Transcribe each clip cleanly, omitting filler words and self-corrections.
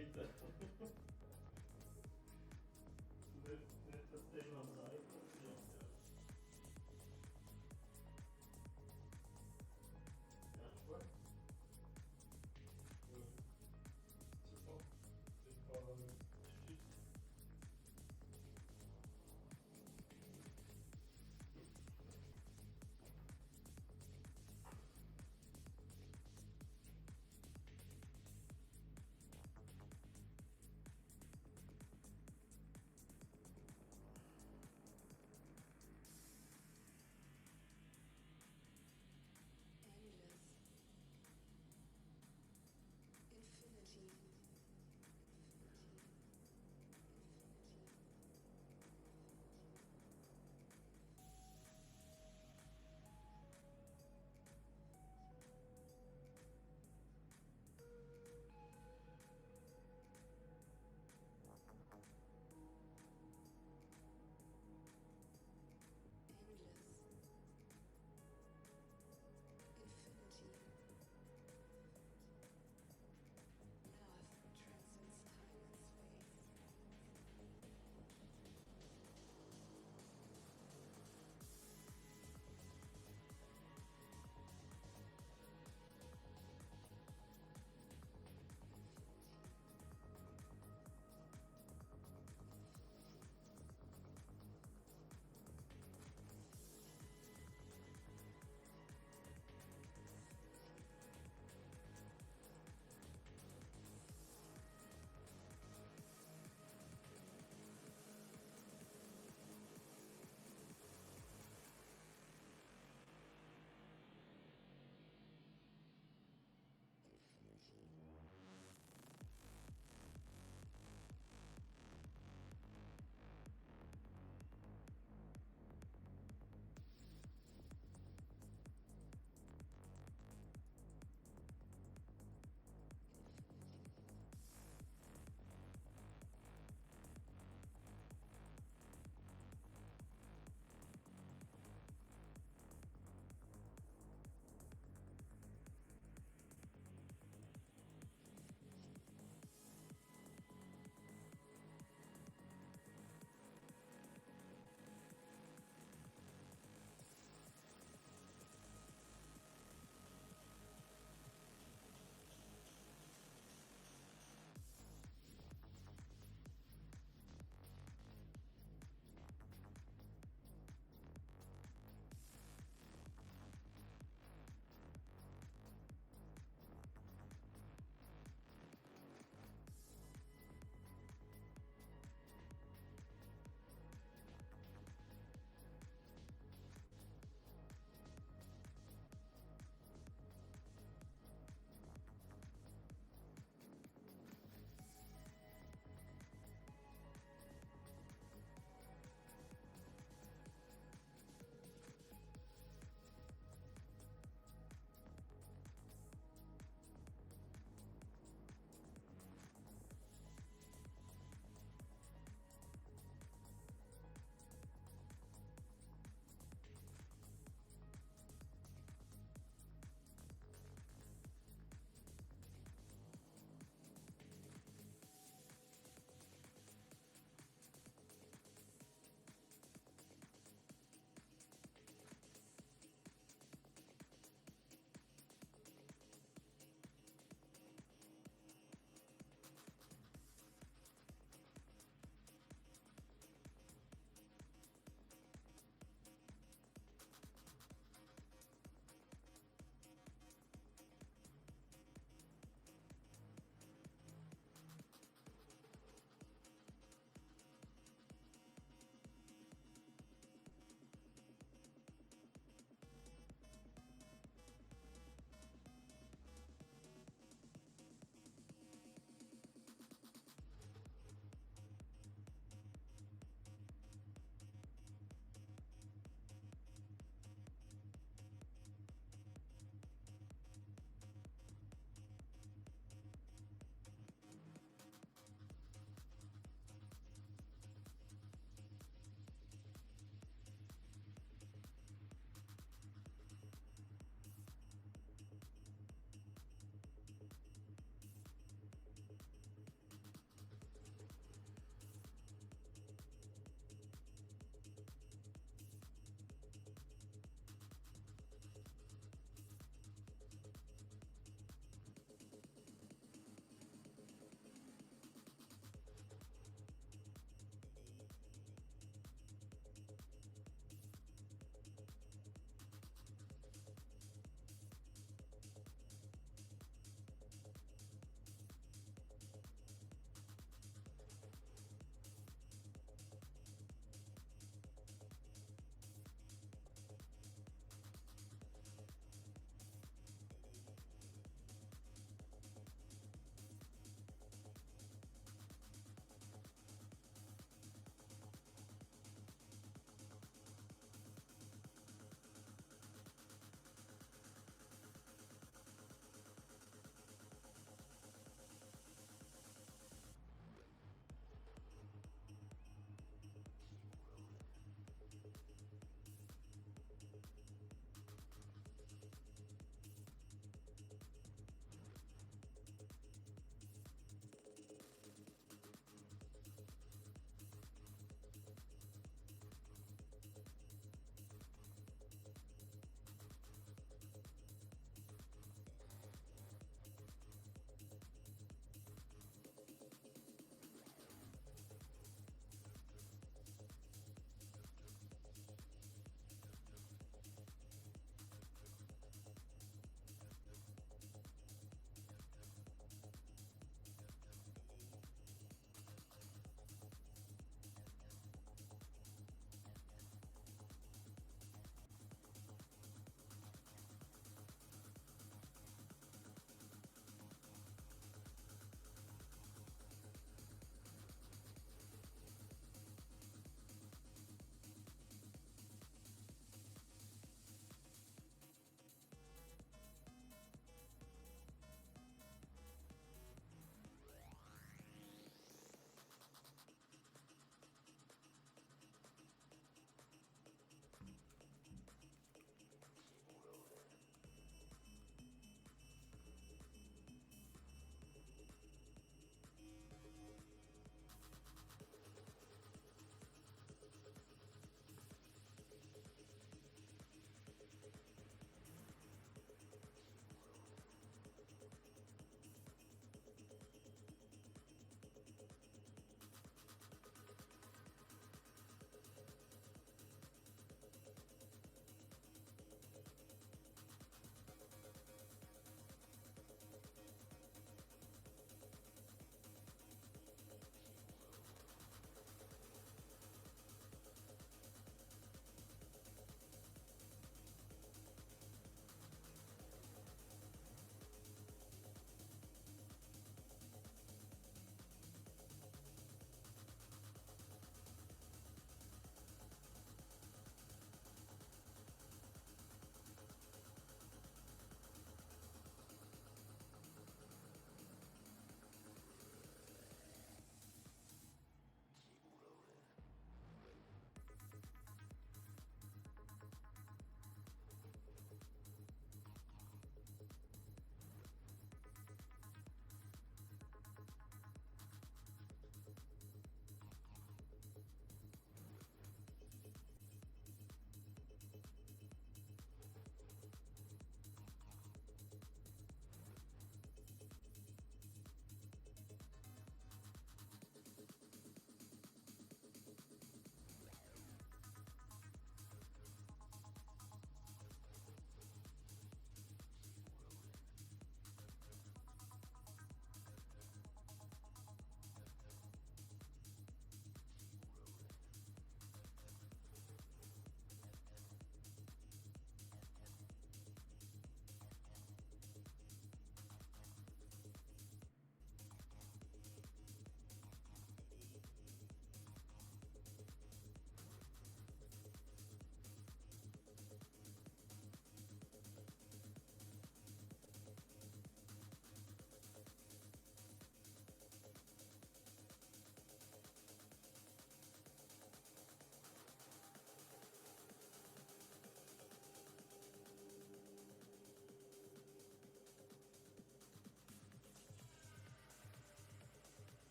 inte. Nu testar man så här. Kanske. Så. Det tar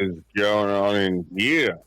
is going on in here?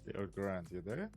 Dear Grant, you there?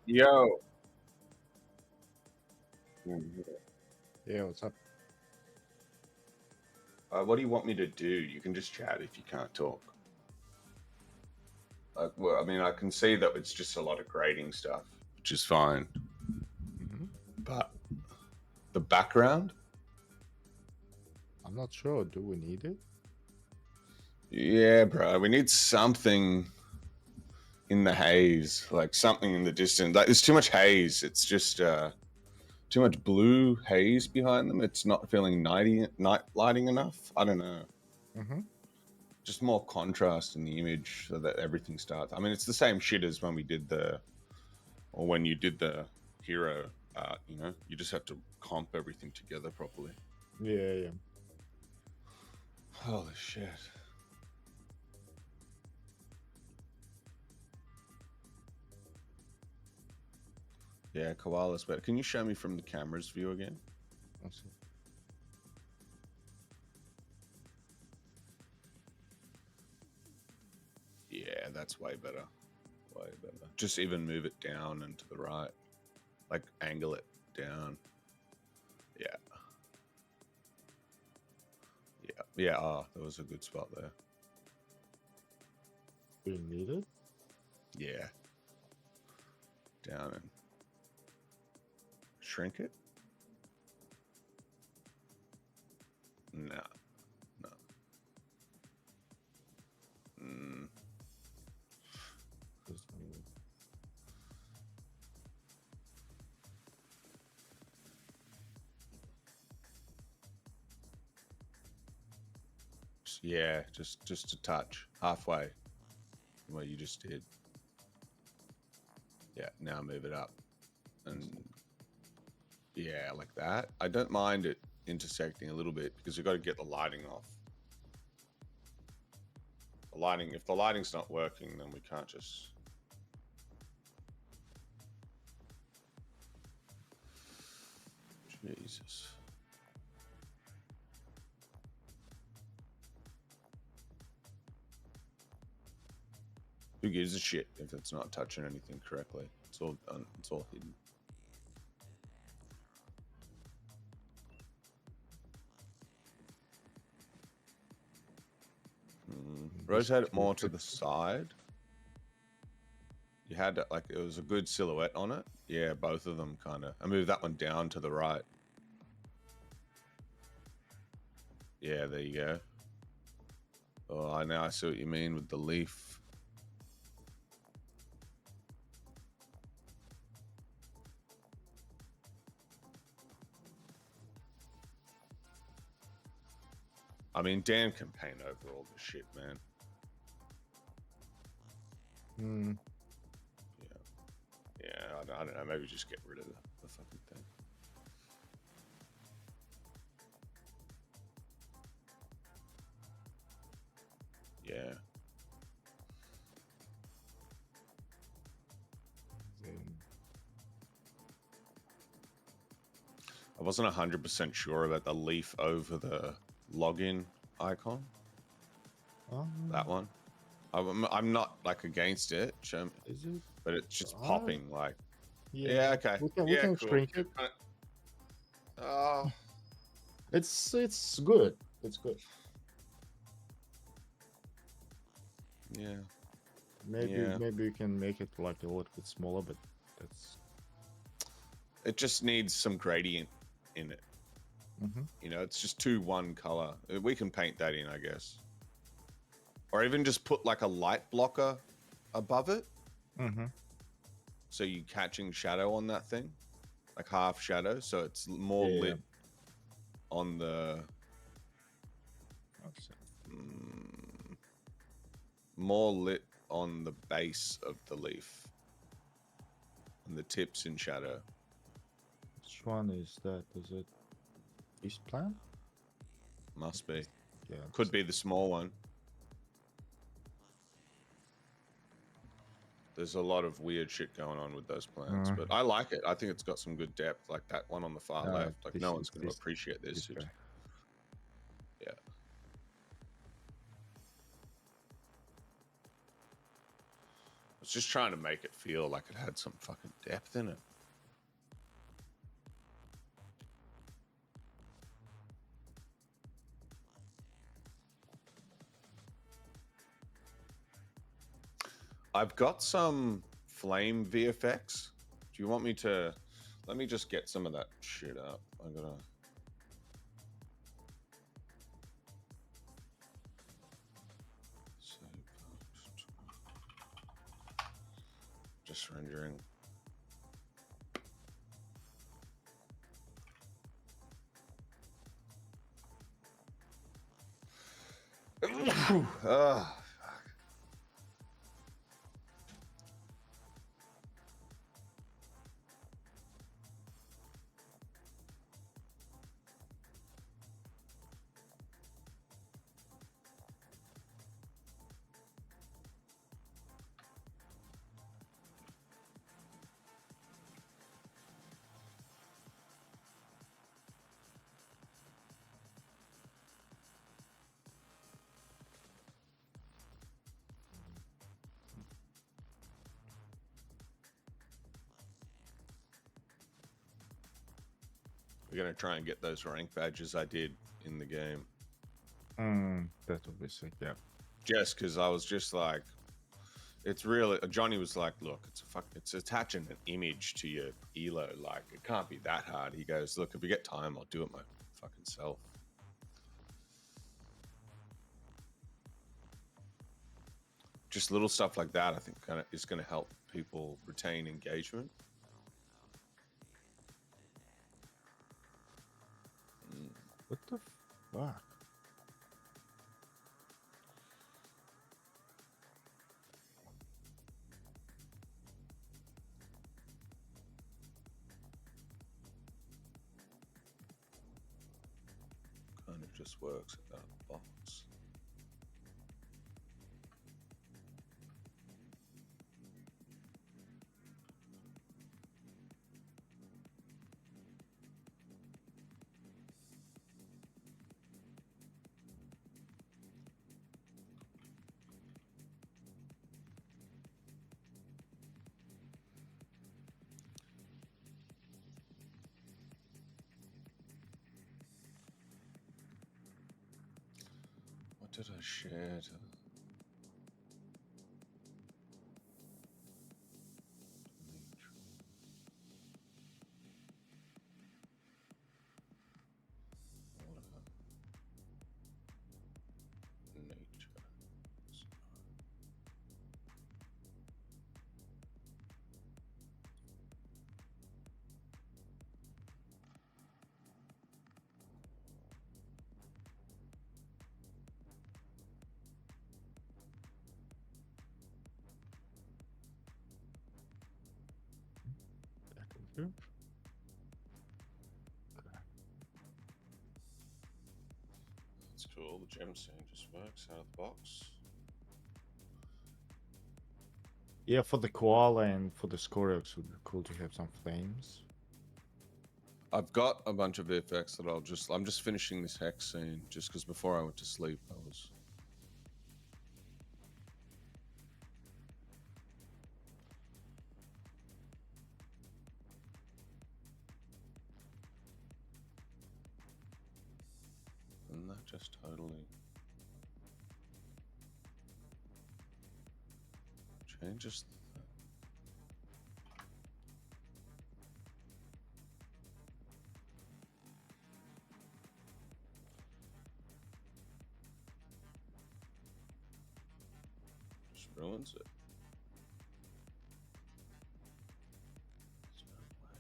Yo. Yeah, what's up? What do you want me to do? You can just chat if you can't talk. Well, I mean, I can see that it's just a lot of grading stuff, which is fine. But the background? I'm not sure. Do we need it? Yeah, bro. We need something in the haze, like something in the distance. Like, there's too much haze. It's just too much blue haze behind them. It's not feeling night lighting enough. I don't know. Just more contrast in the image so that everything starts. I mean, it's the same shit as when we did when you did the hero art, you know? You just have to comp everything together properly. Yeah. Holy shit. Yeah, koala's better. Can you show me from the camera's view again? Awesome. Yeah, that's way better. Way better. Just even move it down and to the right. Like, angle it down. Yeah. Yeah, there was a good spot there. Do you need it? Yeah. Down and shrink it? No. Yeah, just a touch. Halfway. What you just did. Yeah, now move it up. And yeah, like that. I don't mind it intersecting a little bit because we've got to get the lighting off. The lighting, if the lighting's not working, then we can't just... Jesus. Who gives a shit if it's not touching anything correctly? It's all done. It's all hidden. Rotate it more to the side. You had like, it was a good silhouette on it. Yeah, both of them kind of. I moved that one down to the right. Yeah, there you go. Oh, now I see what you mean with the leaf. I mean, Dan can paint over all this shit, man. Yeah, I don't know. Maybe just get rid of the fucking thing. Yeah. I wasn't 100% sure about the leaf over the login icon. That one. I'm not like against it. Is it? But it's just popping like. Yeah. Okay. We can cool. shrink it. It's good. It's good. Yeah. Maybe you can make it like a little bit smaller, but that's. It just needs some gradient in it. You know, it's just one color. We can paint that in, I guess. Or even just put like a light blocker above it. So you catching shadow on that thing, like half shadow, so it's more lit on the. More lit on the base of the leaf, and the tips in shadow. Which one is that? Is it this plant? Must be. Yeah. Could be the small one. There's a lot of weird shit going on with those plants, but I like it. I think it's got some good depth, like that one on the far left. Like no one's going to appreciate this. Yeah. was just trying to make it feel like it had some fucking depth in it. I've got some flame VFX. Do you want me to... Let me just get some of that shit up. I gotta... Just rendering. We're gonna try and get those rank badges I did in the game. That would be sick. Yeah. Just because I was just like, it's really. Johnny was like, "Look, it's attaching an image to your elo. Like, it can't be that hard." He goes, "Look, if we get time, I'll do it my fucking self." Just little stuff like that, I think, kind of is going to help people retain engagement. What the fuck? Kind of just works at that box. What did I share to... Nature. That will do. That's cool. The gem scene just works out of the box. Yeah, for the koala and for the Scorex would be cool to have some flames. I've got a bunch of VFX that I'm just finishing this hex scene just because before I went to sleep I was... And that just totally changes the... Just ruins it. There's no way.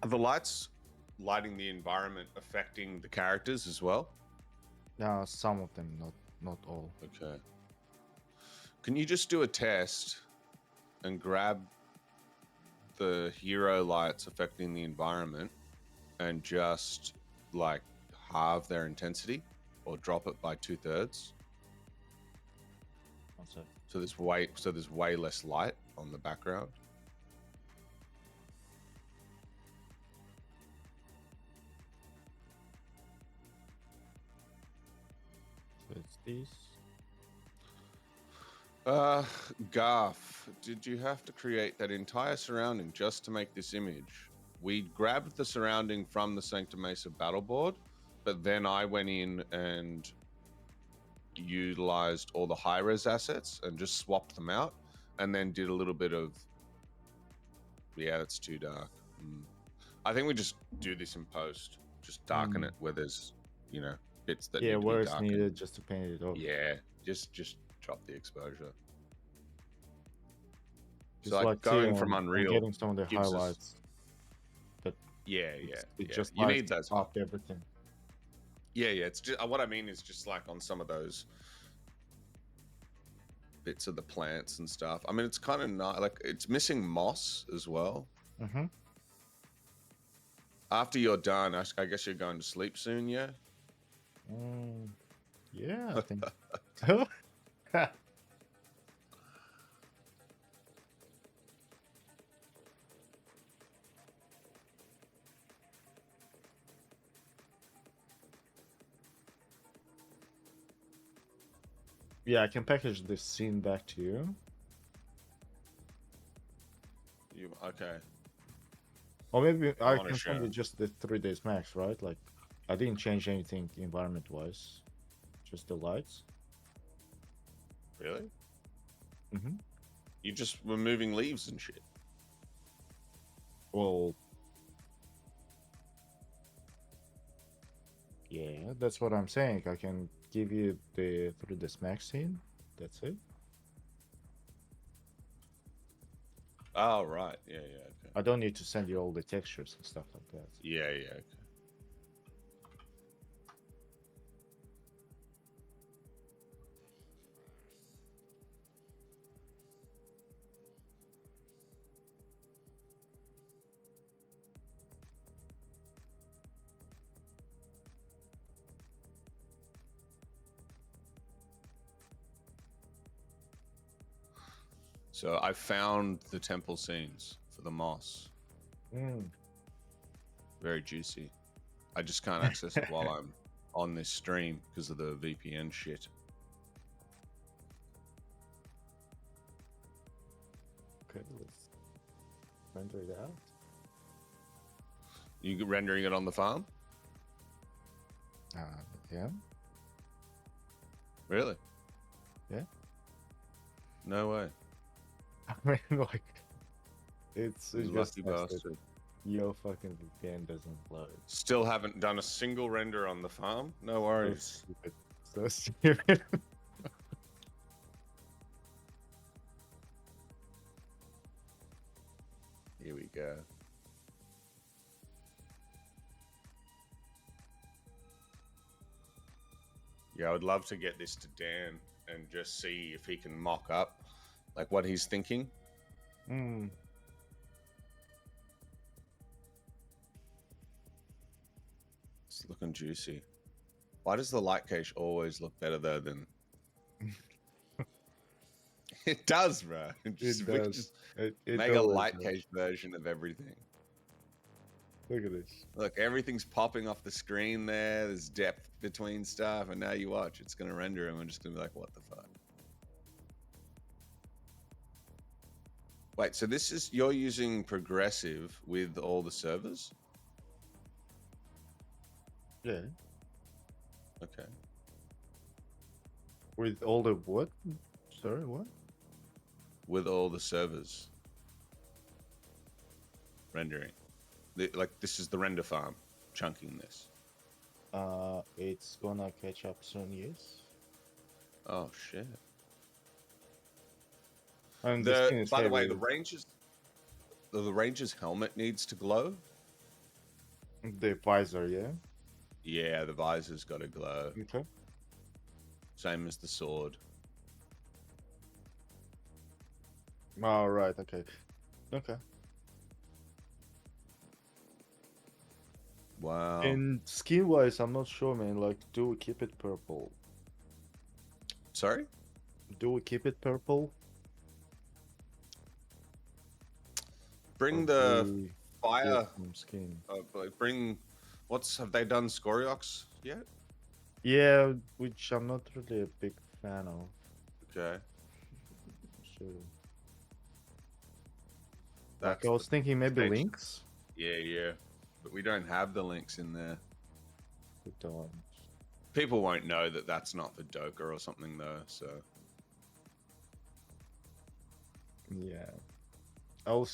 Are the lights lighting the environment affecting the characters as well? Some of them, not all. Okay. Can you just do a test and grab the hero lights affecting the environment and just like halve their intensity or drop it by 2/3? One sec. So there's way less light on the background. So it's this. Garth, did you have to create that entire surrounding just to make this image? We grabbed the surrounding from the Sancta Mesa battle board, but then I went in and utilized all the high-res assets and just swapped them out, and then did a little bit of... Yeah, that's too dark. I think we just do this in post. Just darken it where there's, you know, bits that need to where be it's darkened. needed just to paint it off. Yeah, just drop the exposure. Just So like going see, from I'm Unreal, getting some of the gives us- highlights. But yeah, it yeah. just You need those. up everything. Yeah. It's just what I mean is just like on some of those bits of the plants and stuff. I mean, it's kind of not like it's missing moss as well. Mm-hmm. After you're done, I guess you're going to sleep soon. Yeah. Yeah, I think so. Yeah, I can package this scene back to you. You okay? Or maybe I wanna can send share. you just the 3 days max, right? Like, I didn't change anything environment-wise. Just the lights. Really? Mm-hmm. You just removing leaves and shit. Well, yeah, that's what I'm saying. I can give you the 3 days max scene. That's it. Oh right. Yeah. Okay. I don't need to send you all the textures and stuff like that. Yeah. Okay. So I found the temple scenes for the moss. Very juicy. I just can't access it while I'm on this stream because of the VPN shit. Okay, let's render it out. You rendering it on the farm? Yeah. Really? Yeah. No way. I mean, like, it's You just lucky nice that bastard. your fucking VPN doesn't load. Still haven't done a single render on the farm? No So worries. stupid. So stupid. Here we go. Yeah, I would love to get this to Dan and just see if he can mock up like what he's thinking. It's looking juicy. Why does the light cache always look better though than it does, bro? It We does. just It make a always light does. cache version of everything. Look at this. Look, everything's popping off the screen there. There's depth between stuff, and now you watch, it's gonna render, and we're just gonna be like, "What the fuck?" Wait, so this is you're using progressive with all the servers? Yeah. Okay. With all the what? Sorry, what? With all the servers rendering. Like this is the render farm chunking this. It's gonna catch up soon, yes. Oh shit. And the skin is By the way, heavy. the Ranger's helmet needs to glow. The visor, yeah. Yeah, the visor's got to glow. Okay. Same as the sword. All right. Okay. Okay. Wow. And skin wise, I'm not sure, man. Like, do we keep it purple? Sorry? Do we keep it purple? Bring Or the do we fire. get some skin? Bring. Have they done Scoriox yet? Yeah, which I'm not really a big fan of. Okay. So, like, That's I was thinking maybe stage. links. Yeah. But we don't have the links in there. We don't. People won't know that that's not the Doka or something, though, so. Yeah. I'll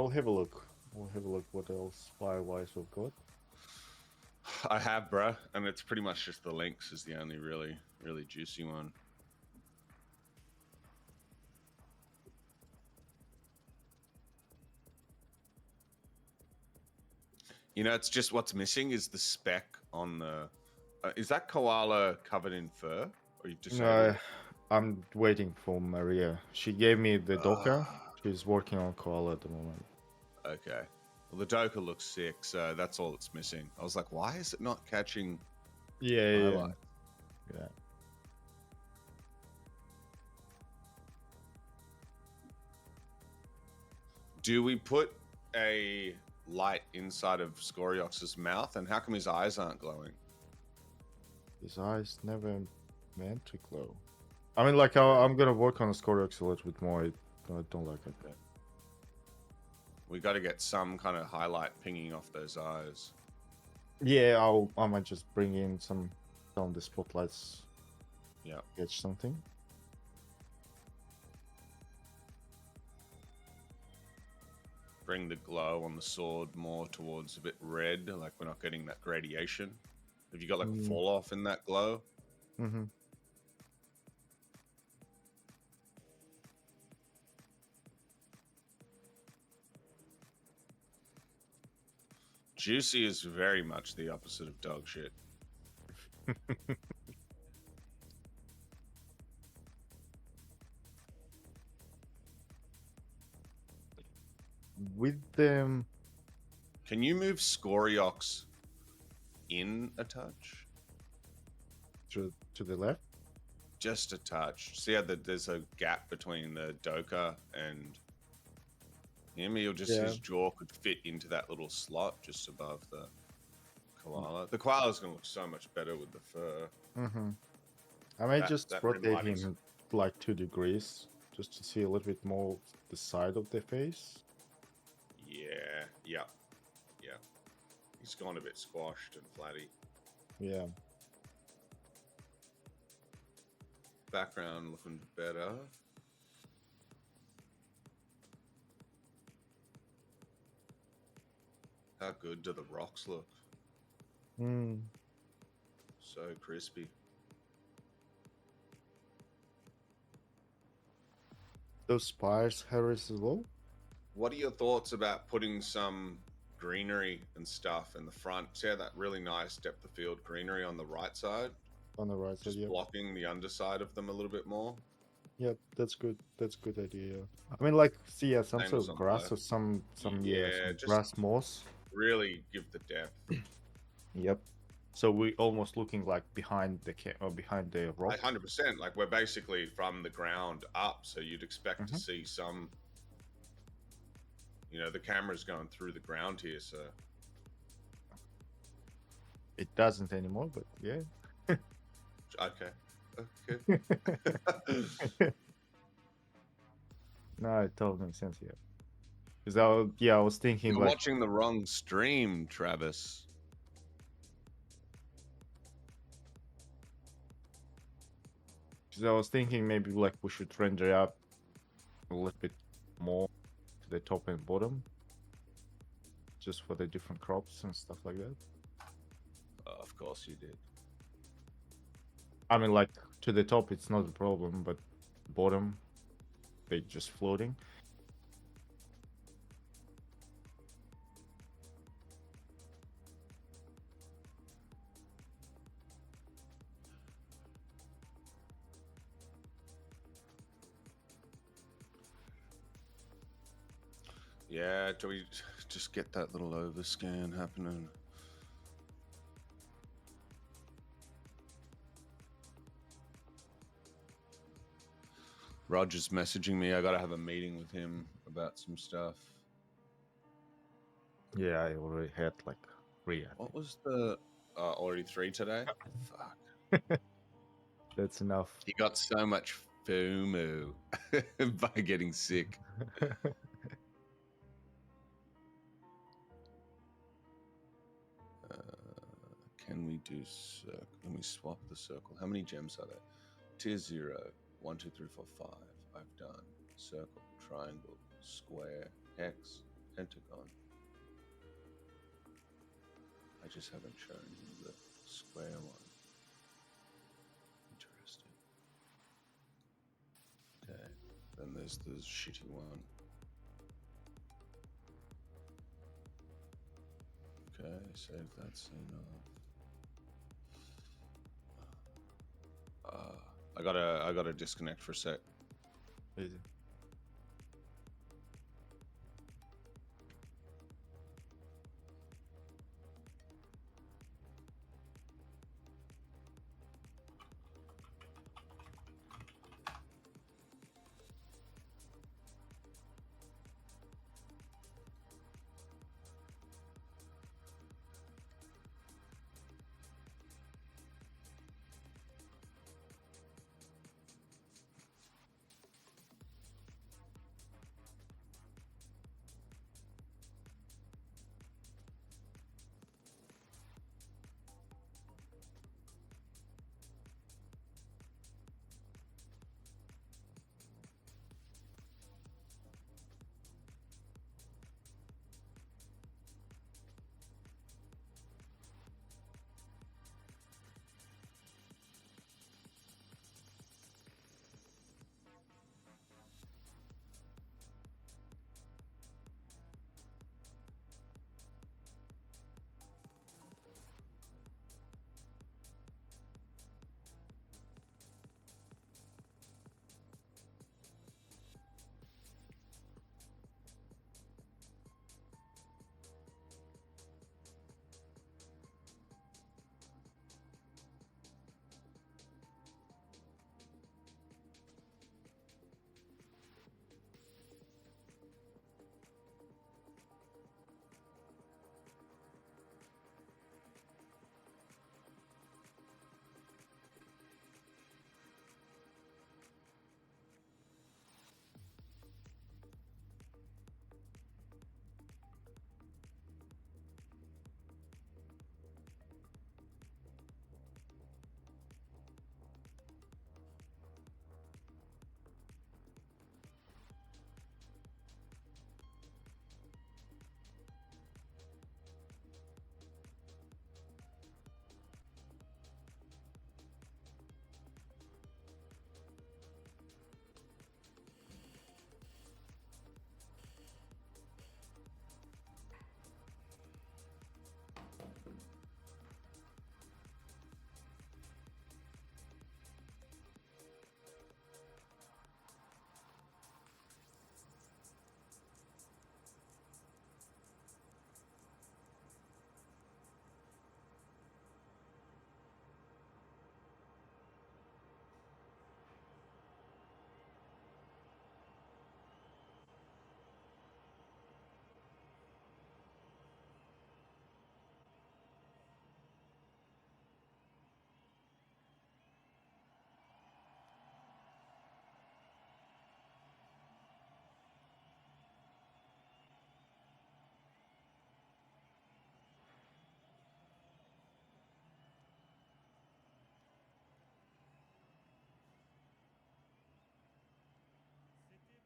have a look. We'll have a look what else fire-wise we've got. I have, bruh, and it's pretty much just the links is the only really juicy one. You know, it's just what's missing is the spec on the. Is that koala covered in fur, or you just? No, I'm waiting for Maria. She gave me the Doka. She's working on koala at the moment. Okay. Well, the Doka looks sick, so that's all it's missing. I was like, why is it not catching Yeah. highlight? Yeah. Do we put a light inside of Scoriox's mouth, and how come his eyes aren't glowing? His eyes never meant to glow. I mean, like, I'm gonna work on the Scoriox a little bit more. I don't like it. Okay. We got to get some kind of highlight pinging off those eyes. Yeah, I might just bring in some of the spotlights. Yeah. Catch something. Bring the glow on the sword more towards a bit red, like we're not getting that gradation. Have you got like a fall off in that glow? Mm-hmm. Juicy is very much the opposite of dog shit. With them. Can you move Scoriox in a touch? To the left. Just a touch. See how there's a gap between the Doka and him? His jaw could fit into that little slot just above the koala. The koala's gonna look so much better with the fur. Mm-hmm. I might just that rotate reminding- him like 2 degrees just to see a little bit more the side of the face. Yeah. He's gone a bit squashed and flatty. Yeah. Background looking better. How good do the rocks look? So crispy. Those spires, Harris, as well. What are your thoughts about putting some greenery and stuff in the front? See how that really nice depth of field greenery on the right side? On the right side, Just yeah. blocking the underside of them a little bit more. Yeah, that's good. That's good idea. I mean, like, see, yeah, some Same sort as on of the grass left. or some Yeah, just- grass moss. Really give the depth. Yep. So we almost looking like behind the behind the rock. 100%. Like we're basically from the ground up, so you'd expect to see some. You know, the camera's going through the ground here, so. It doesn't anymore, but yeah. Okay. No, it totally makes sense. Yeah. Because I was thinking You're like watching the wrong stream, Travis. Because I was thinking maybe like we should render up a little bit more to the top and bottom, just for the different crops and stuff like that. Of course you did. I mean, like to the top, it's not a problem, but bottom, they just floating. Yeah, do we just get that little overscan happening? Roger's messaging me. I gotta have a meeting with him about some stuff. Yeah, I already had like 3. I What was the already 3 today? Fuck. think. That's enough. He got so much FOMO by getting sick. Can we do circle? Can we swap the circle? How many gems are there? Tier 0, 1, 2, 3, 4, 5. I've done circle, triangle, square, hex, pentagon. I just haven't shown him the square one. Interesting. Okay, then there's the shitty one. Okay, save that scene off. I gotta disconnect for a sec. Easy.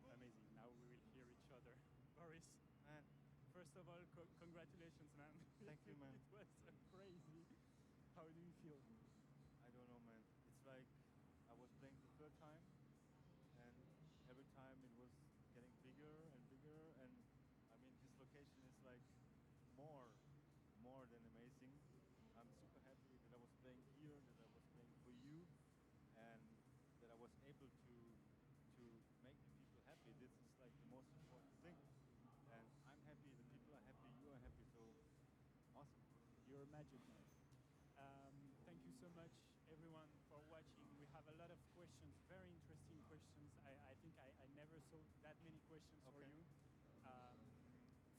Amazing. Now we will hear each other. Boris, man, first of all, congratulations, man. Thank you, man. It was crazy. How do you feel? I don't know, man. It's like I was playing the third time, and every time it was getting bigger and bigger. And I mean, this location is like more than amazing. I'm super happy that I was playing here, that I was playing for you, and that I was able to make the people happy. This is like the most important thing. And your magic now. Thank you so much, everyone, for watching. We have a lot of questions, very interesting questions. I think I never saw that many questions for Okay. you.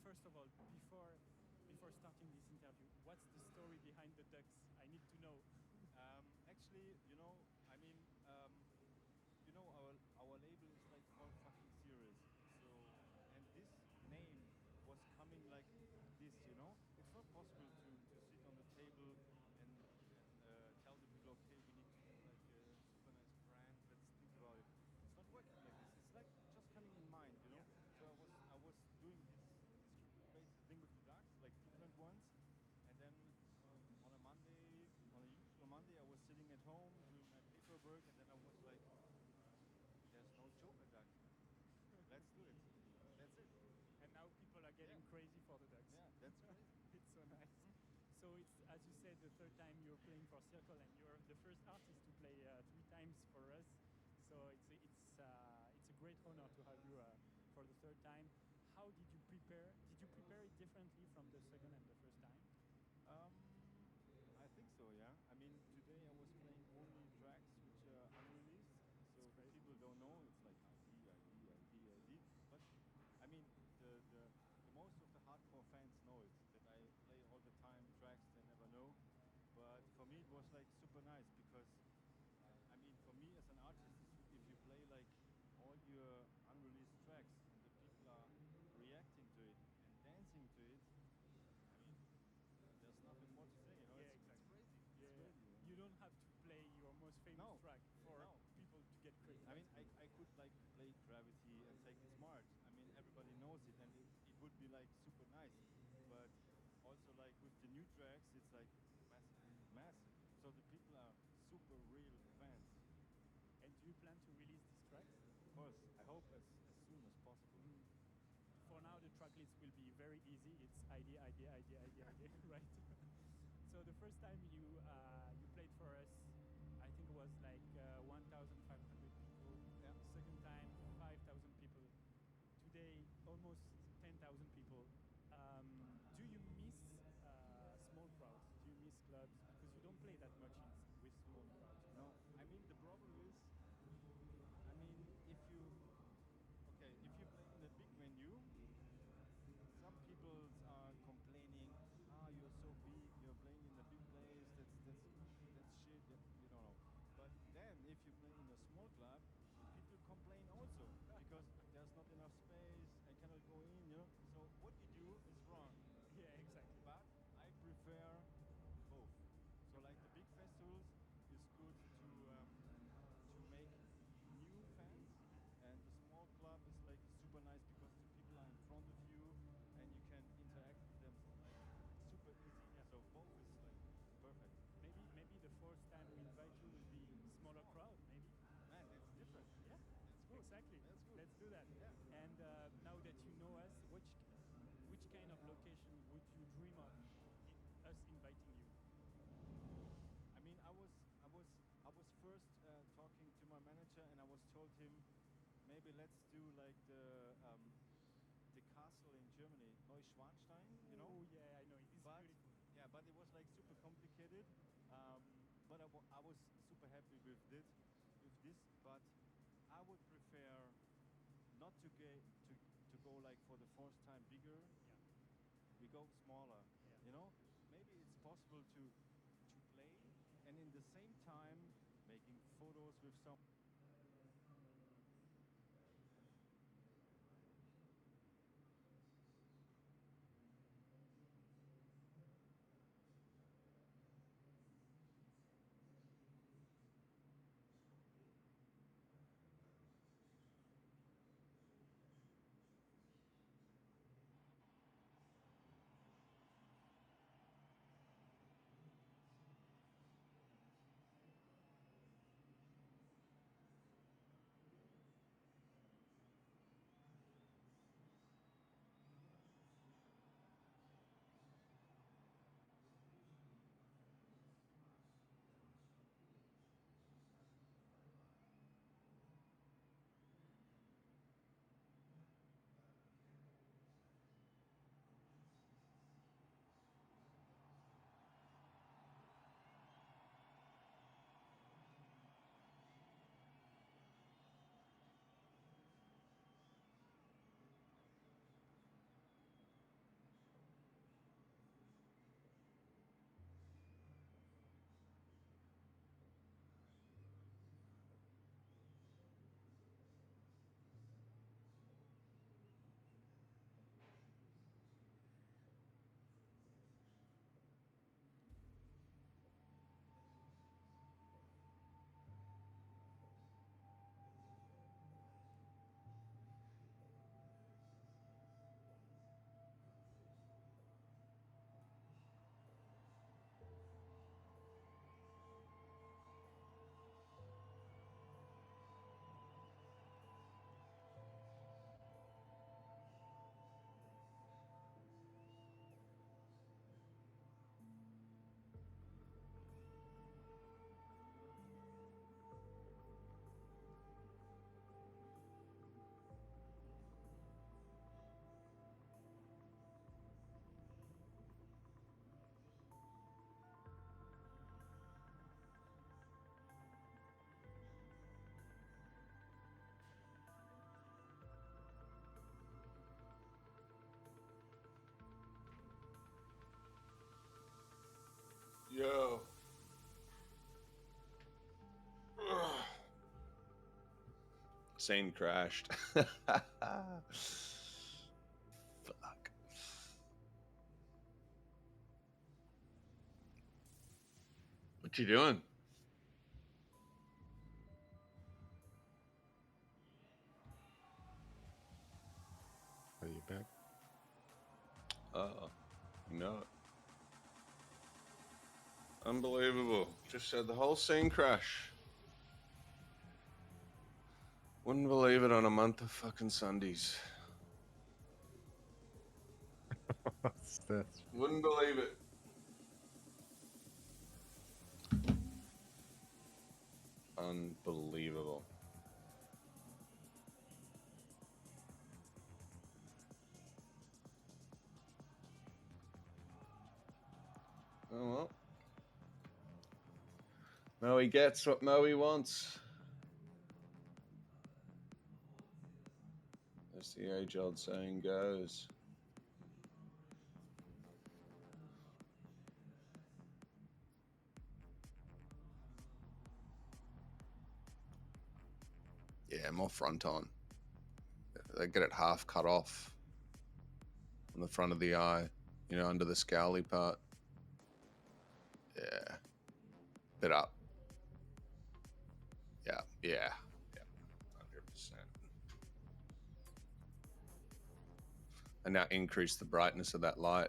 First of all, before starting this interview, what's the story behind the ducks? I need to know. Actually, I mean, our label is like all fucking serious. So, and this name was coming like this. It's not possible to sit on the table and tell the people, okay, we need to do like a super nice brand. Let's think about it. It's not working like this. It's like just coming in mind. So I was doing this crazy thing with the ducks, like different ones, and then on a usual Monday, I was sitting at home doing my paperwork, and then I was like, there's no Joker ducks, man. Let's do it. That's it. And now people are getting crazy for the ducks. Yeah, that's crazy. It's so nice. So it's, as you said, the third time you're playing for Circle, and you're the first artist to play 3 times for us. So it's a great honor to have you for the third time. How did you prepare? Did you prepare it differently from the second and the first time? I think so, yeah. I mean, today I was playing only tracks which are unreleased, so That's great. people don't know. It's like ID. But I mean, the most of the hardcore fans know it, that I play all the time tracks they never know. But for me, it was like super nice because, I mean, for me as an artist, if you play like all your unreleased tracks and the people are reacting to it and dancing to it, I mean, there's nothing more to say. Yeah, It's exactly. crazy. It's Yeah, crazy. You don't have to play your most famous No, track for no. people to get crazy. I mean, I could like play Gravity and Take It Smart. I mean, everybody knows it, and it would be like super nice. But also like with the new tracks, it's like massive. So the people are super real fans. And do you plan to release these tracks? Of course, I hope as soon as possible. For now, the track list will be very easy. It's idea, right? So the first time you played for us, I think it was like 1,500 people. Yeah. Second time, 5,000 people. Today, almost 10,000 people. Do you miss small crowds? Do you miss clubs? Because you don't play that much with small crowds. No, I mean the problem is, I mean if you play in a big venue, some people are complaining, you're so big, you're playing in a big place, that's shit, you don't know. But then if you play in a small club, people complain also because there's not enough space, I cannot go in. So what you do is wrong. Yeah, exactly. But I prefer both. So like the big festivals is good to make new fans, and the small club is like super nice because the people are in front of you and you can interact with them like super easy. Yeah. So both is like perfect. Maybe the first time we invite you will be smaller Small. crowd. Maybe. Man, that's different. Yeah. That's good. Exactly. That's good. Let's do that. Yeah. And now that you know us, which kind of location would you dream of us inviting you? I mean, I was first talking to my manager, and I was told him maybe let's do like the castle in Germany, Neuschwanstein. Oh yeah, I know. It's But beautiful. yeah, but it was like super complicated. But I was super happy with this. But I would prefer not to go like for the first time bigger. Yeah. We go smaller. Yeah. Maybe it's possible to play and in the same time making photos with some. Scene crashed. Fuck. What you doing? Are you back? No. Unbelievable. Just had the whole scene crash. Wouldn't believe it on a month of fucking Sundays. What's that? Wouldn't believe it. Unbelievable. Oh well. Moe gets what Moe wants. As the age-old saying goes. Yeah, more front on. They get it half cut off on the front of the eye, you know, under the scowly part. Yeah. Bit up. Yeah, yeah, yeah. 100%. And now increase the brightness of that light.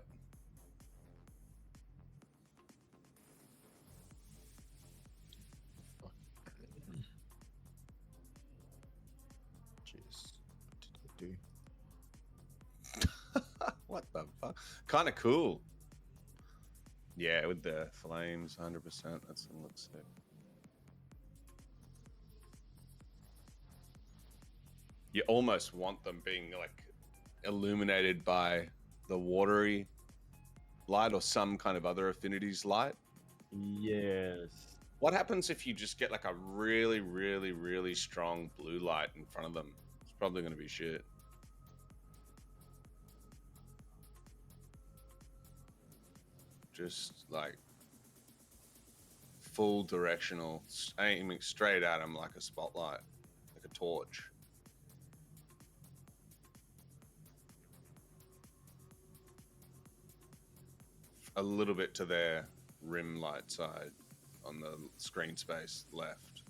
Jeez. What did I do? What the fuck? Kind of cool. Yeah, with the flames, 100%. That's gonna look sick. You almost want them being like illuminated by the watery light or some kind of other affinities light. Yes. What happens if you just get like a really, really, really strong blue light in front of them? It's probably going to be shit. Just like full directional, aiming straight at them like a spotlight, like a torch. A little bit to their rim light side on the screen space left.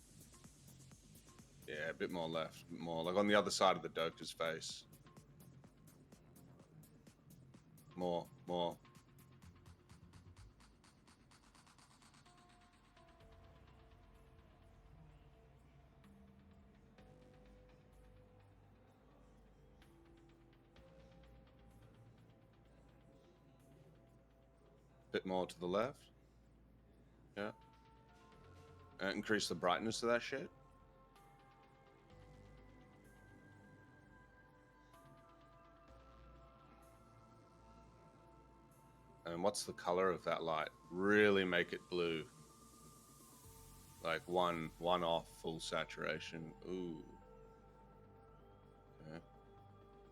Yeah, a bit more left, more like on the other side of the doctor's face. More. Bit more to the left. Yeah. Increase the brightness of that shit. And what's the color of that light? Really make it blue. Like one off full saturation. Ooh. Okay.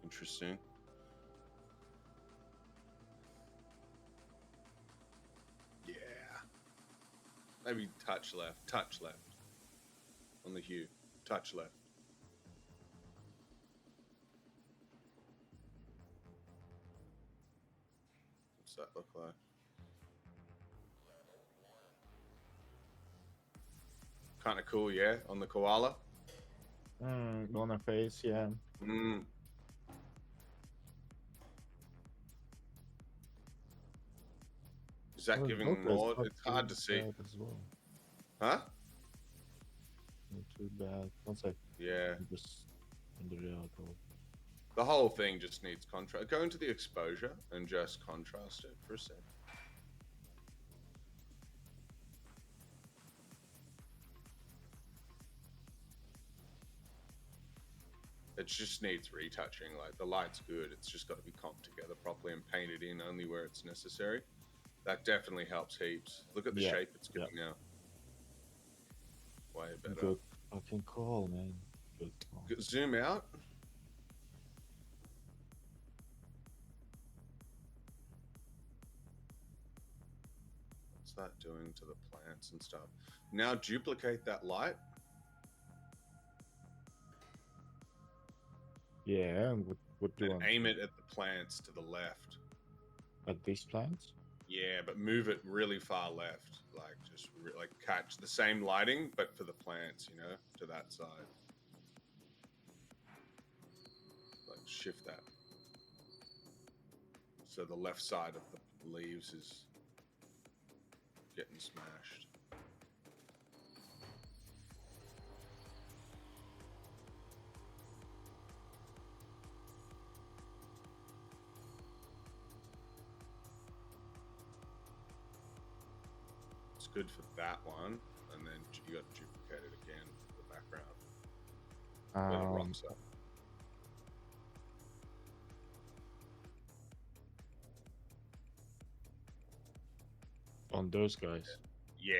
Interesting. Yeah. Maybe touch left on the hue. Touch left. What's that look like? Kind of cool, yeah, on the koala. On her face, yeah. Mm. Is that Well, giving Joker's more? not It's hard too to see. bad as well. Huh? Not too bad. Once I Yeah. just under the alcohol. The whole thing just needs contrast. Go into the exposure and just contrast it for a sec. It just needs retouching. Like the light's good. It's just got to be comped together properly and painted in only where it's necessary. That definitely helps heaps. Look at the Yeah, shape it's giving now. Way better. Good fucking call, man. Good call. Zoom out. What's that doing to the plants and stuff? Now duplicate that light. Yeah, and what do And I aim it at the plants to the left. at these plants? Yeah, but move it really far left. Like just like catch the same lighting, but for the plants, you know, to that side. Like shift that. So the left side of the leaves is getting smashed. It's good for that one, and then you got to duplicate it again for the background where the rocks are. On those guys. Yeah.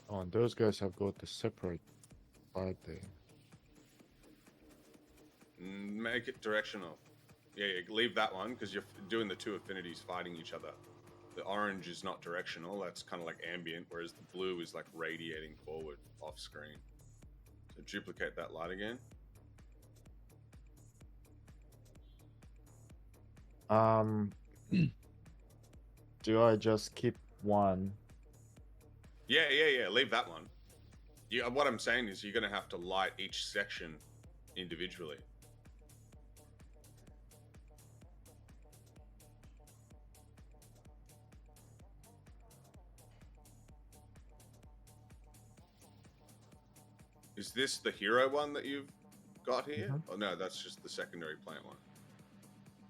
On those guys, I've got the separate light there. Make it directional. Yeah, leave that one because you're doing the two affinities fighting each other. The orange is not directional, that's kind of like ambient, whereas the blue is like radiating forward off screen. So duplicate that light again. Do I just keep one? Yeah, leave that one. What I'm saying is you're going to have to light each section individually. Is this the hero one that you've got here? Mhm. Oh no, that's just the secondary plant one.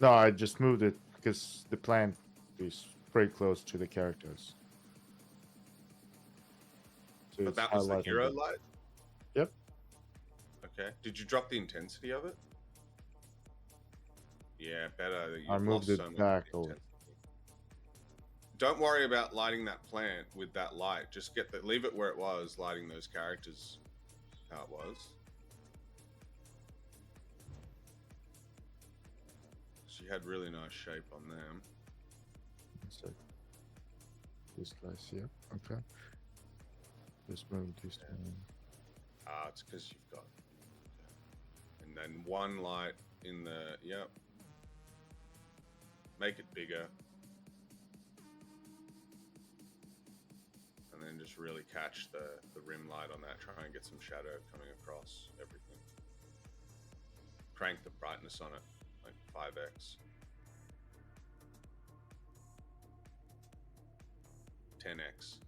No, I just moved it because the plant is pretty close to the characters. So But it's that was the highlighting hero them. light? Yep. Okay. Did you drop the intensity of it? Yeah, better. I You've moved lost it so much back of over. the intensity. Don't worry about lighting that plant with that light. Just leave it where it was, lighting those characters how it was. She had really nice shape on them. So this guy's here. Okay. Just move this one. Ah, it's because you've got. And then one light in the. Yep. Make it bigger. And then just really catch the rim light on that. Try and get some shadow coming across everything. Crank the brightness on it, like 5x. 10x.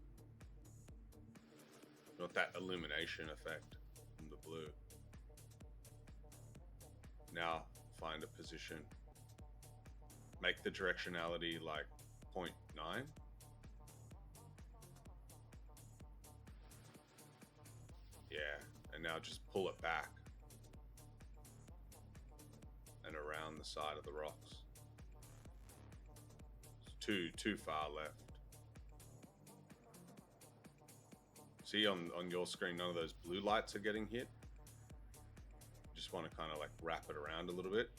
Not that illumination effect from the blue. Now find a position. Make the directionality like 0.9. Yeah, and now just pull it back and around the side of the rocks. It's too far left. See on your screen, none of those blue lights are getting hit. Just want to kind of like wrap it around a little bit.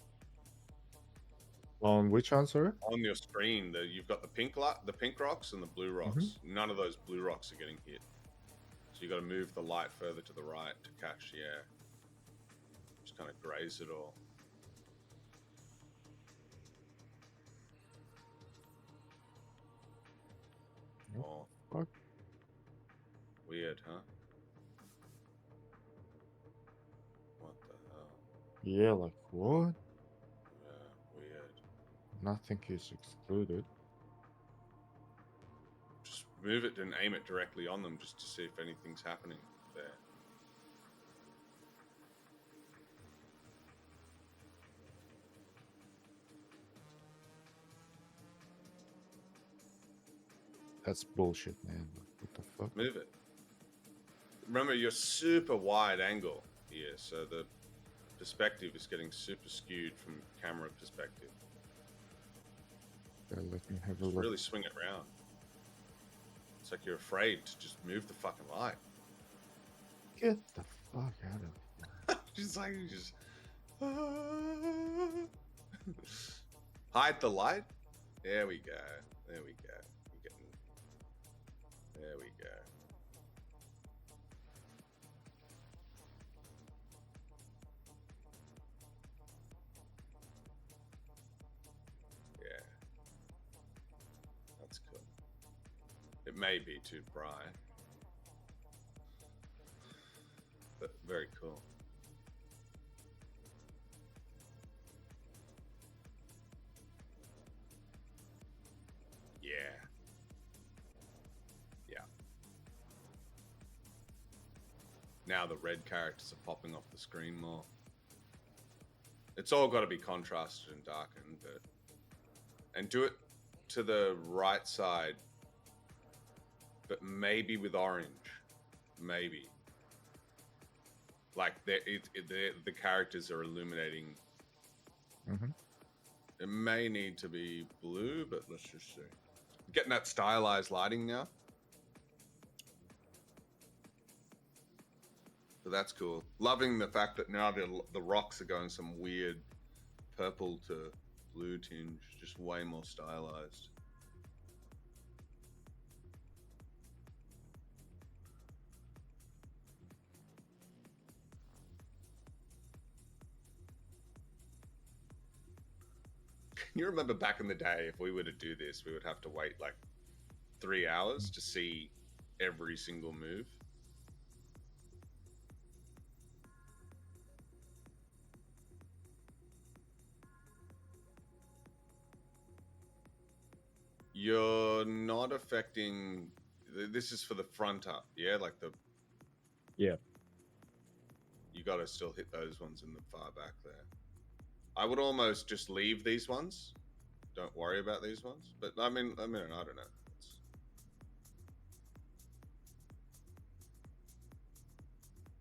On which one, sorry? On your screen, you've got the pink light, the pink rocks and the blue rocks. None of those blue rocks are getting hit. So you got to move the light further to the right to catch the air. Just kind of graze it all. Oh, Fuck. weird, huh? What the hell? Yeah, like what? Yeah, weird. Nothing is excluded. Just move it and aim it directly on them just to see if anything's happening there. That's bullshit, man. What the fuck? Move it. Remember, you're super wide angle here, so the perspective is getting super skewed from camera perspective. Yeah, let me have a Just look. really swing it around. It's like you're afraid to just move the fucking light. Get the fuck out of Just like you just hide the light. There we go. There we go. You're getting. There we go. It may be too bright, but very cool. Yeah. Yeah. Now the red characters are popping off the screen more. It's all got to be contrasted and darkened, but and do it to the right side, but maybe with orange, maybe. Like the characters are illuminating. Mm-hmm. It may need to be blue, but let's just see. Getting that stylized lighting now. So that's cool. Loving the fact that now the rocks are going some weird purple to blue tinge, just way more stylized. Can you remember back in the day, if we were to do this, we would have to wait like 3 hours to see every single move? You're not affecting. This is for the front up, yeah? Like the. Yeah. You got to still hit those ones in the far back there. I would almost just leave these ones. Don't worry about these ones. But I mean, I don't know.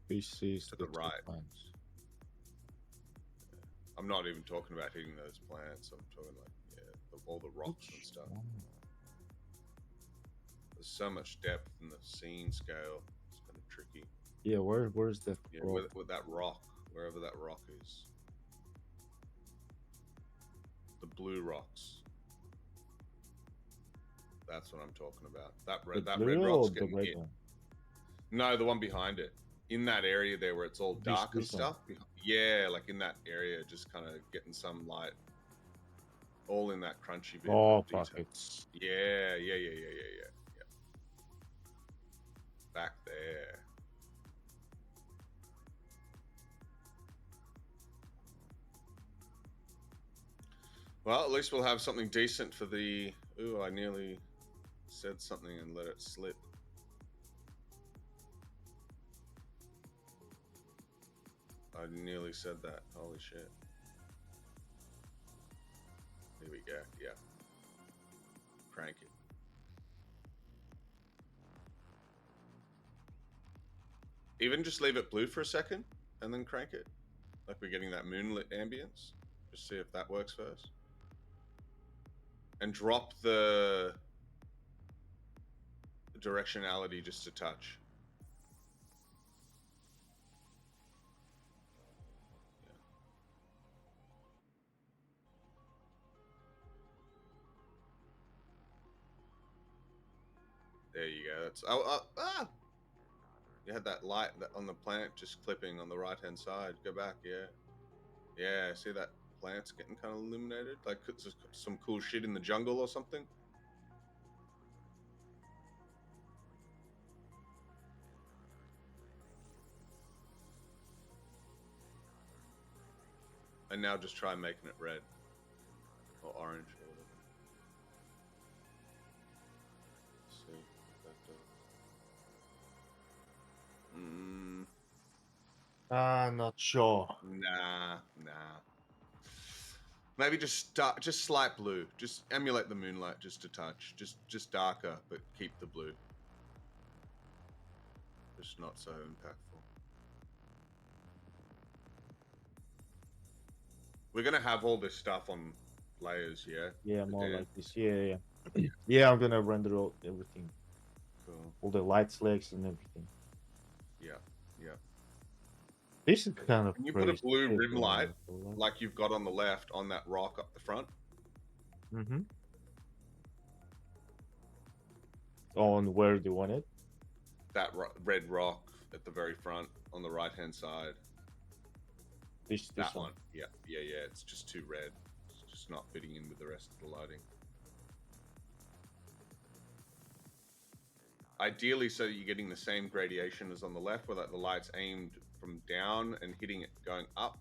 Species To the right. I'm not even talking about hitting those plants. I'm talking like all the rocks and stuff. There's so much depth in the scene scale. It's kind of tricky. Yeah, where's the with that rock, wherever that rock is. The blue rocks. That's what I'm talking about. That red rock's getting hit. One? No, the one behind it. In that area there where it's all dark and stuff. Yeah, like in that area, just kind of getting some light. All in that crunchy bit. Oh, pockets. Yeah. Back there. Well, at least we'll have something decent for the... Ooh, I nearly said something and let it slip. I nearly said that. Holy shit. Here we go. Yeah. Crank it. Even just leave it blue for a second and then crank it. Like we're getting that moonlit ambience. Just see if that works first. And drop the directionality just a touch. Yeah. There you go. That's You had that light on the plant just clipping on the right hand side. Go back, yeah. See that plant's getting kind of illuminated, like it's some cool shit in the jungle or something. And now just try making it red or orange or whatever. Let's see if that does. Not sure. Nah. Maybe just slight blue. Just emulate the moonlight just a touch. Just darker, but keep the blue. Just not so impactful. We're gonna have all this stuff on layers, yeah? Yeah, more like this. Yeah. Yeah, I'm gonna render out everything. Cool. All the light slacks and everything. Yeah. This is kind of. Can you put a blue rim light like you've got on the left on that rock up the front? Mm-hmm. On where do you want it? That red rock at the very front on the right hand side. This one. Yeah. It's just too red. It's just not fitting in with the rest of the lighting. Ideally, so that you're getting the same gradation as on the left, where like the light's aimed from down and hitting it going up.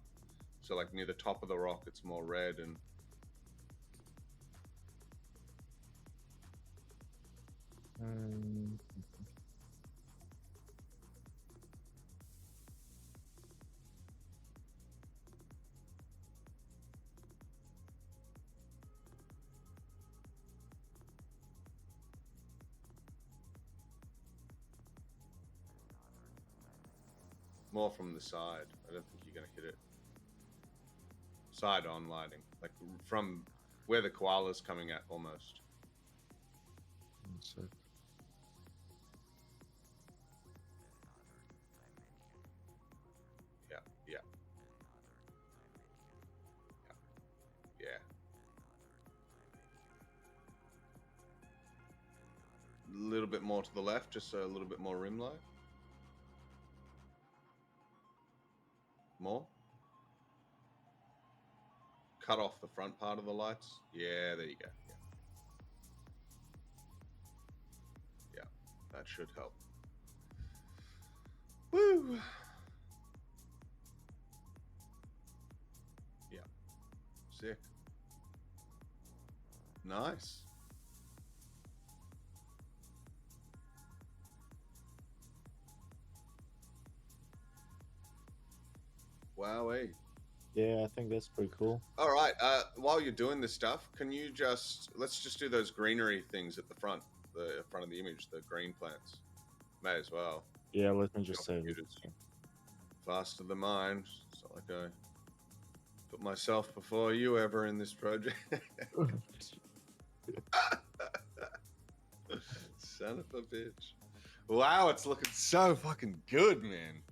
So like near the top of the rock, it's more red and. More from the side. I don't think you're going to hit it. Side on lighting. Like from where the koala's coming at almost. So, Yeah, yeah. Yeah. A little bit more to the left, just so a little bit more rim light. More. Cut off the front part of the lights. Yeah, there you go. Yeah. Yeah, that should help. Woo! Yeah. Sick. Nice. Wowee. yeah, I think that's pretty cool. All right. While you're doing this stuff, can you let's just do those greenery things at the front of the image, the green plants. May as well. Yeah, let me just save it. Computers. Faster than mine. It's not like I put myself before you ever in this project. Son of a bitch. Wow, it's looking so fucking good, man.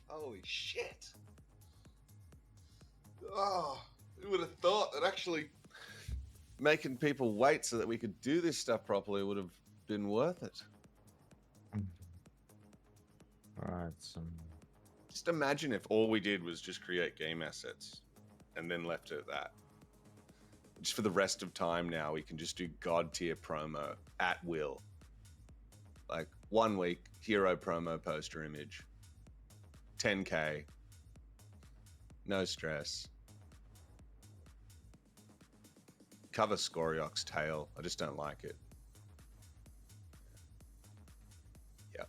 Holy shit. Oh, who would have thought that actually making people wait so that we could do this stuff properly would have been worth it? Alright, Just imagine if all we did was just create game assets and then left it at that. Just for the rest of time now, we can just do god tier promo at will. Like 1 week, hero promo poster image. 10K. No stress. Cover Scoriox's tail. I just don't like it. Yeah,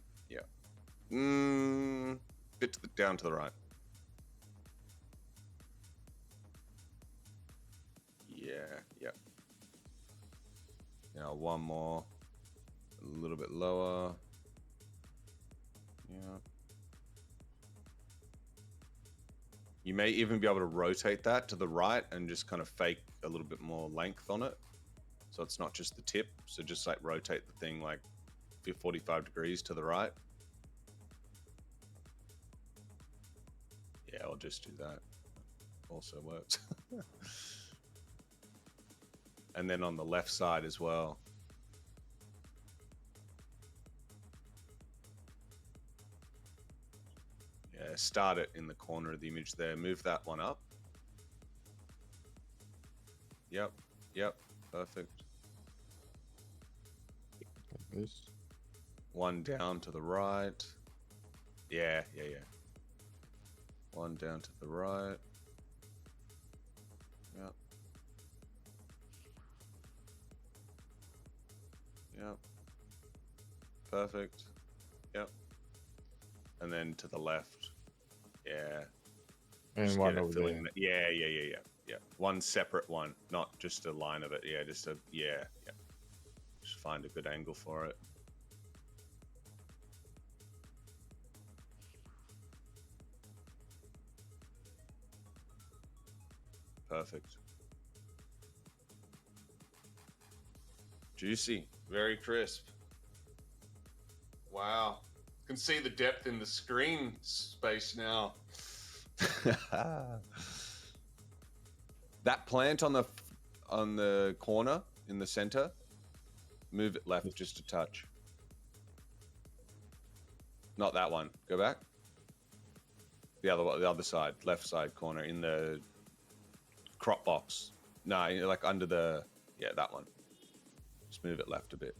yeah. Bit down to the right. Yeah, yeah. Now one more. A little bit lower. Yeah. You may even be able to rotate that to the right and just kind of fake a little bit more length on it. So it's not just the tip. So just like rotate the thing like 45 degrees to the right. Yeah, I'll just do that. Also works. And then on the left side as well. Yeah, start it in the corner of the image there. Move that one up. Yep, yep, perfect. like this. One down to the right. Yeah, yeah, yeah. One down to the right. Yep. Yep. Perfect. Yep. And then to the left. Yeah. And Just one get it over filling there. Yeah, yeah, yeah, yeah. Yeah. One separate one, not just a line of it. Yeah, just a, yeah, yeah. Just find a good angle for it. Perfect. Juicy. Very crisp. Wow. Can see the depth in the screen space now. That plant on the corner in the center, move it left just a touch. Not that one. Go back. The other side, left side corner in the crop box. No, like under the, yeah, that one. Just move it left a bit.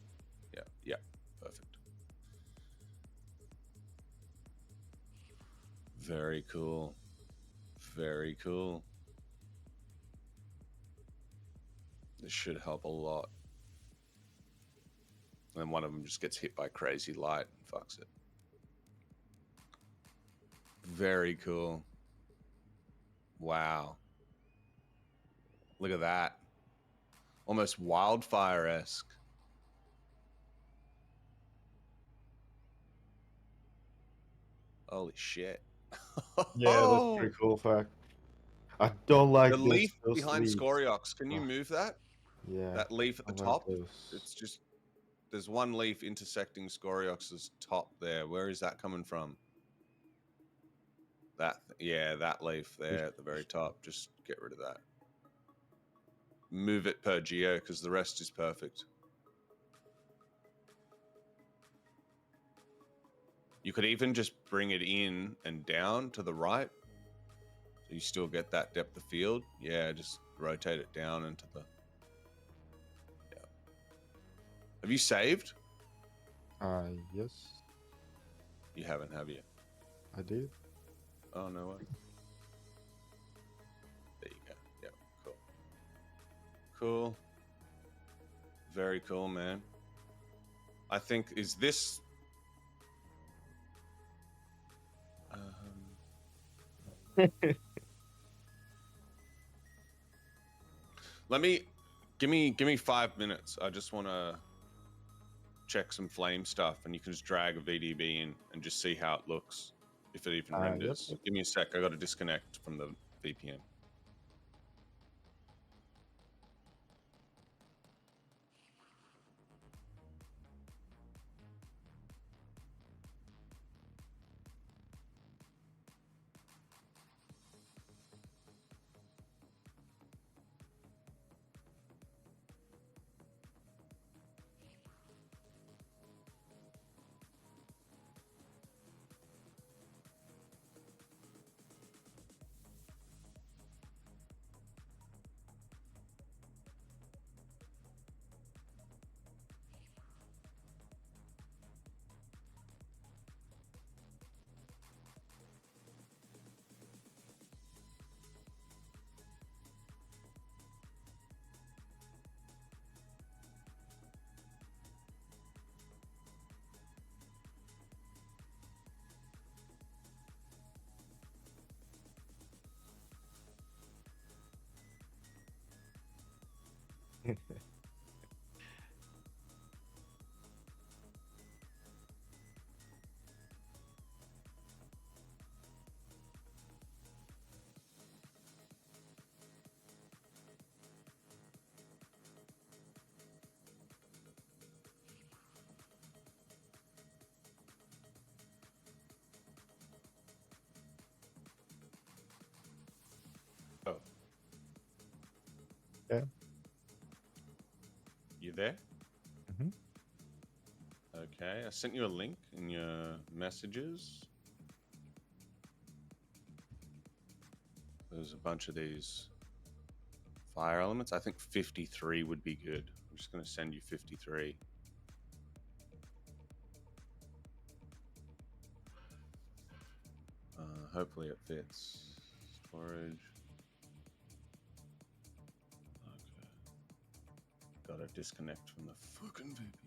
Yeah, yeah. Perfect. Very cool. Very cool. This should help a lot. And then one of them just gets hit by crazy light and fucks it. Very cool. Wow. Look at that. Almost wildfire-esque. Holy shit. Yeah, that's pretty cool fact. I don't like The leaf those behind leaves. Scoriox. Can you Oh, move that? yeah, That leaf at I the like top? those. It's just, there's one leaf intersecting Scoriox's top there. Where is that coming from? Yeah, that leaf there at the very top. Just get rid of that. Move it per geo because the rest is perfect. You could even just bring it in and down to the right. So you still get that depth of field. Yeah, just rotate it down into the... Yeah. Have you saved? Yes, You haven't, have you? I did. Oh, no way. There you go. Yeah, cool. Cool. Very cool, man. I think, is this... give me 5 minutes. I just want to check some flame stuff, and you can just drag a VDB in and just see how it looks, if it even renders. Yep. Give me a sec. I got to disconnect from the VPN. Oh. Yeah. You there? Mm-hmm. Okay, I sent you a link in your messages. There's a bunch of these fire elements. I think 53 would be good. I'm just going to send you 53. Hopefully it fits. Storage. Okay. Gotta disconnect from the fucking VPN.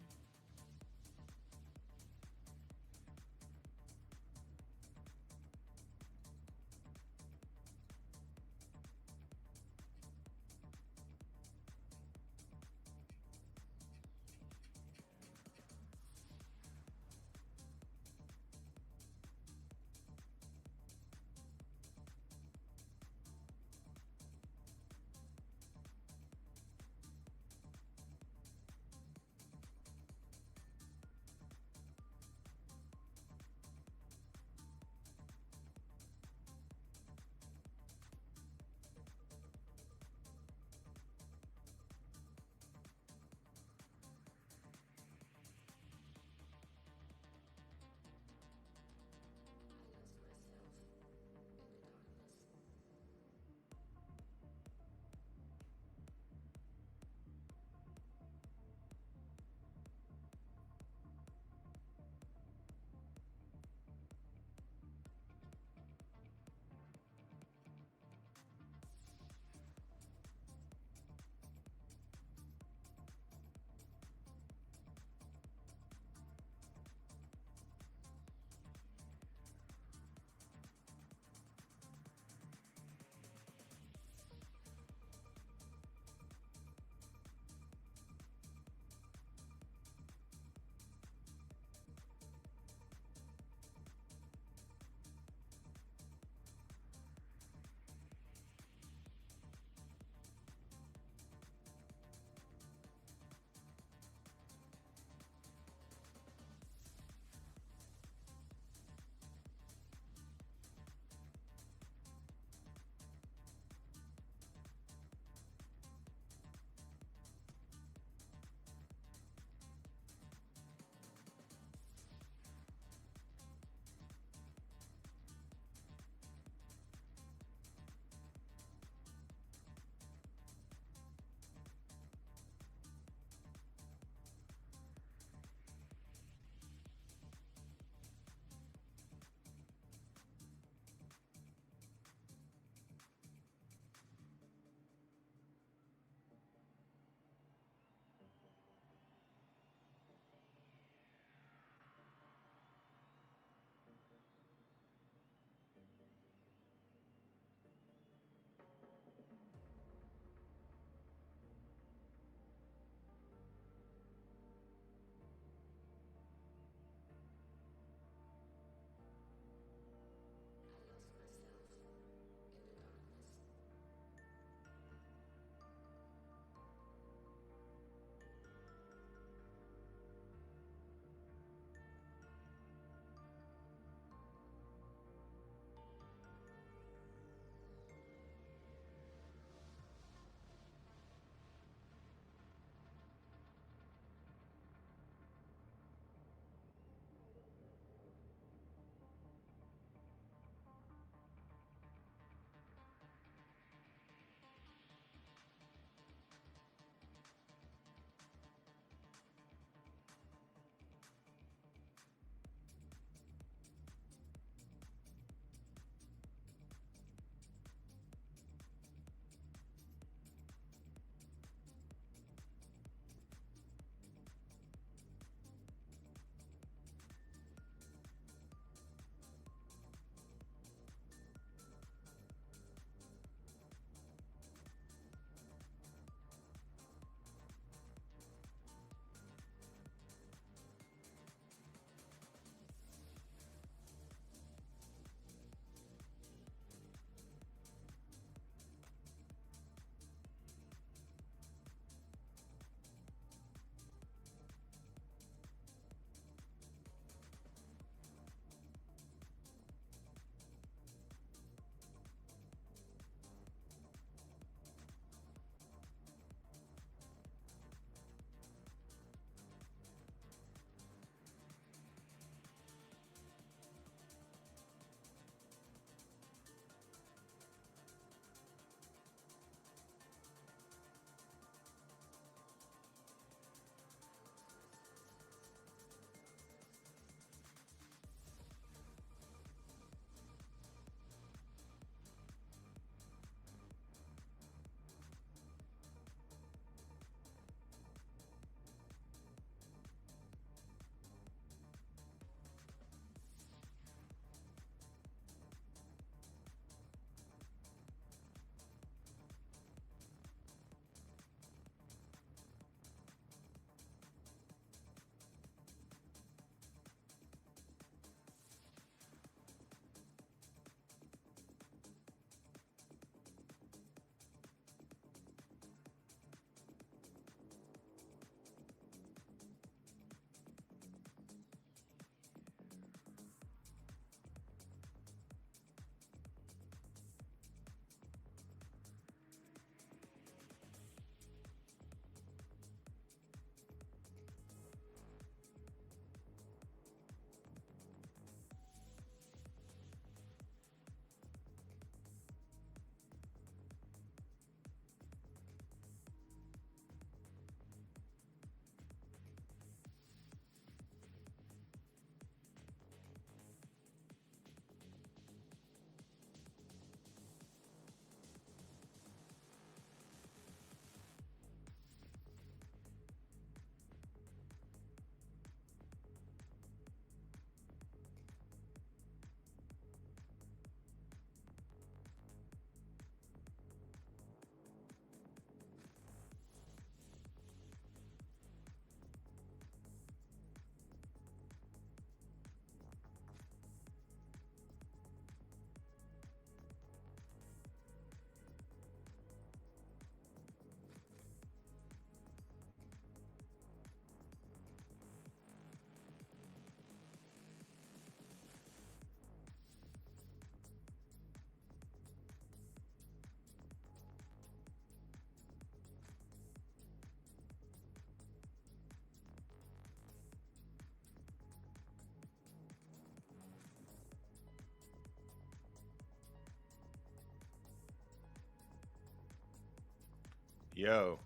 Yo,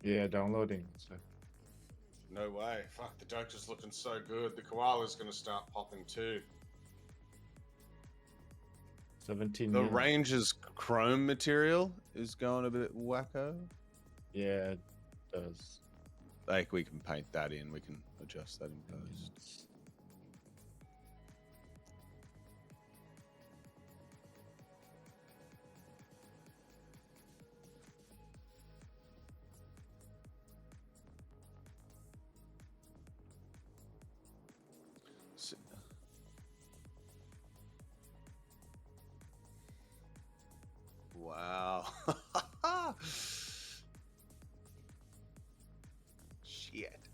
Yeah, downloading. So no way. Fuck, the Joker's looking so good. The koala's gonna start popping too. 17 The million. Ranger's chrome material is going a bit wacko. Yeah, it does. Like, we can paint that in. We can adjust that in post. S- Wow. Shit.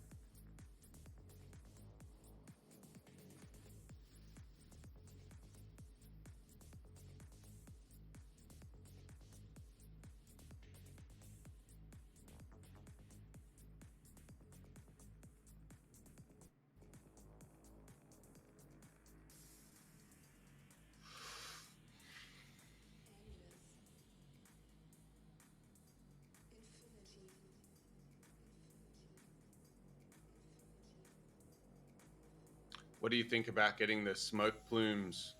What do you think about getting the smoke plumes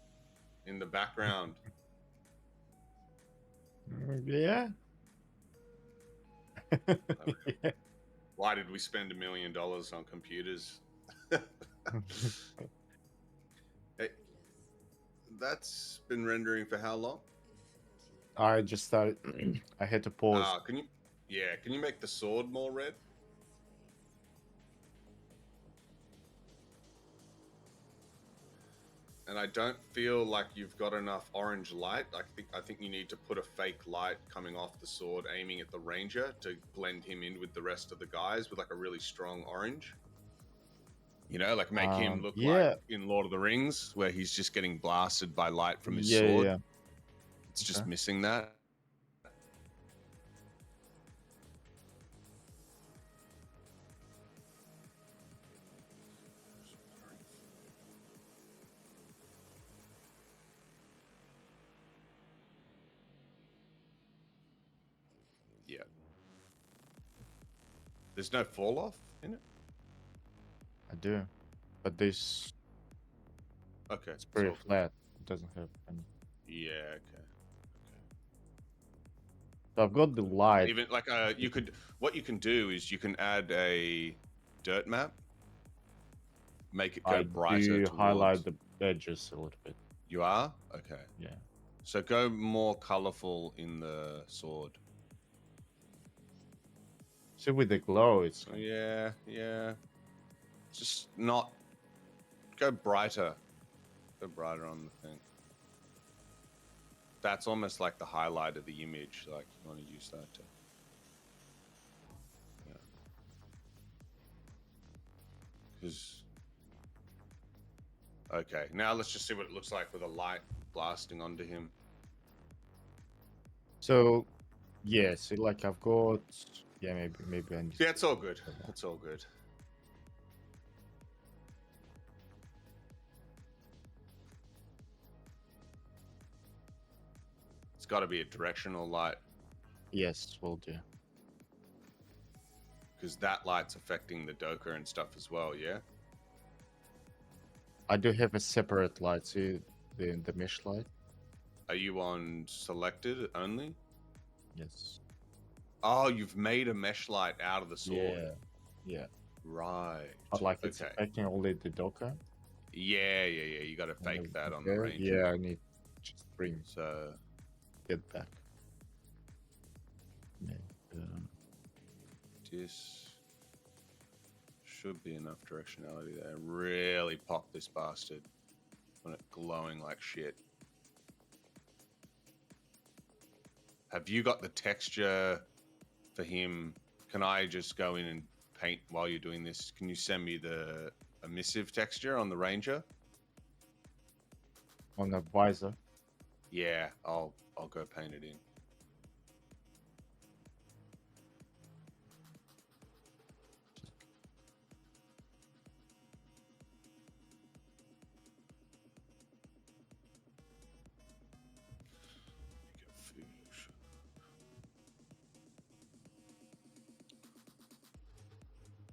in the background? Yeah. Yeah. Why did we spend $1 million on computers? Hey, that's been rendering for how long? I just started. I had to pause. Can you? Yeah, can you make the sword more red? And I don't feel like you've got enough orange light. I think you need to put a fake light coming off the sword, aiming at the ranger to blend him in with the rest of the guys with like a really strong orange. You know, like make him look Yeah. like in Lord of the Rings, where he's just getting blasted by light from his Yeah, sword. yeah. It's just Okay. missing that. Yeah. There's no fall off in it? I do, but this Okay. it's pretty all good. flat. It doesn't have any. Yeah, okay. So I've got the light. Even like you could, what you can do is you can add a dirt map, make it go I brighter do towards. highlight the edges a little bit. You are? Okay. Yeah. So go more colorful in the sword. See, with the glow, it's Oh, yeah, yeah. Just not go brighter. Go brighter on the thing. That's almost like the highlight of the image. Like you want to use that to. Yeah. Because. Okay, now let's just see what it looks like with a light blasting onto him. so. Yeah. See, like I've got. Yeah, maybe I need. Yeah, it's all good. It's all good. It's got to be a directional light Yes, will do. because that light's affecting the Docker and stuff as well. Yeah. I do have a separate light. See the mesh light. Are you on selected only? Yes. Oh, you've made a mesh light out of the sword. Yeah. Yeah. Right. But like it's Okay. affecting only the Docker. Yeah. You got to And fake that on the there, range. yeah, I need just bring So get back. Yeah. this should be enough directionality there. Really pop this bastard when it's glowing like shit. Have you got the texture for him? Can I just go in and paint while you're doing this? Can you send me the emissive texture on the Ranger? On the visor. Yeah, I'll go paint it in.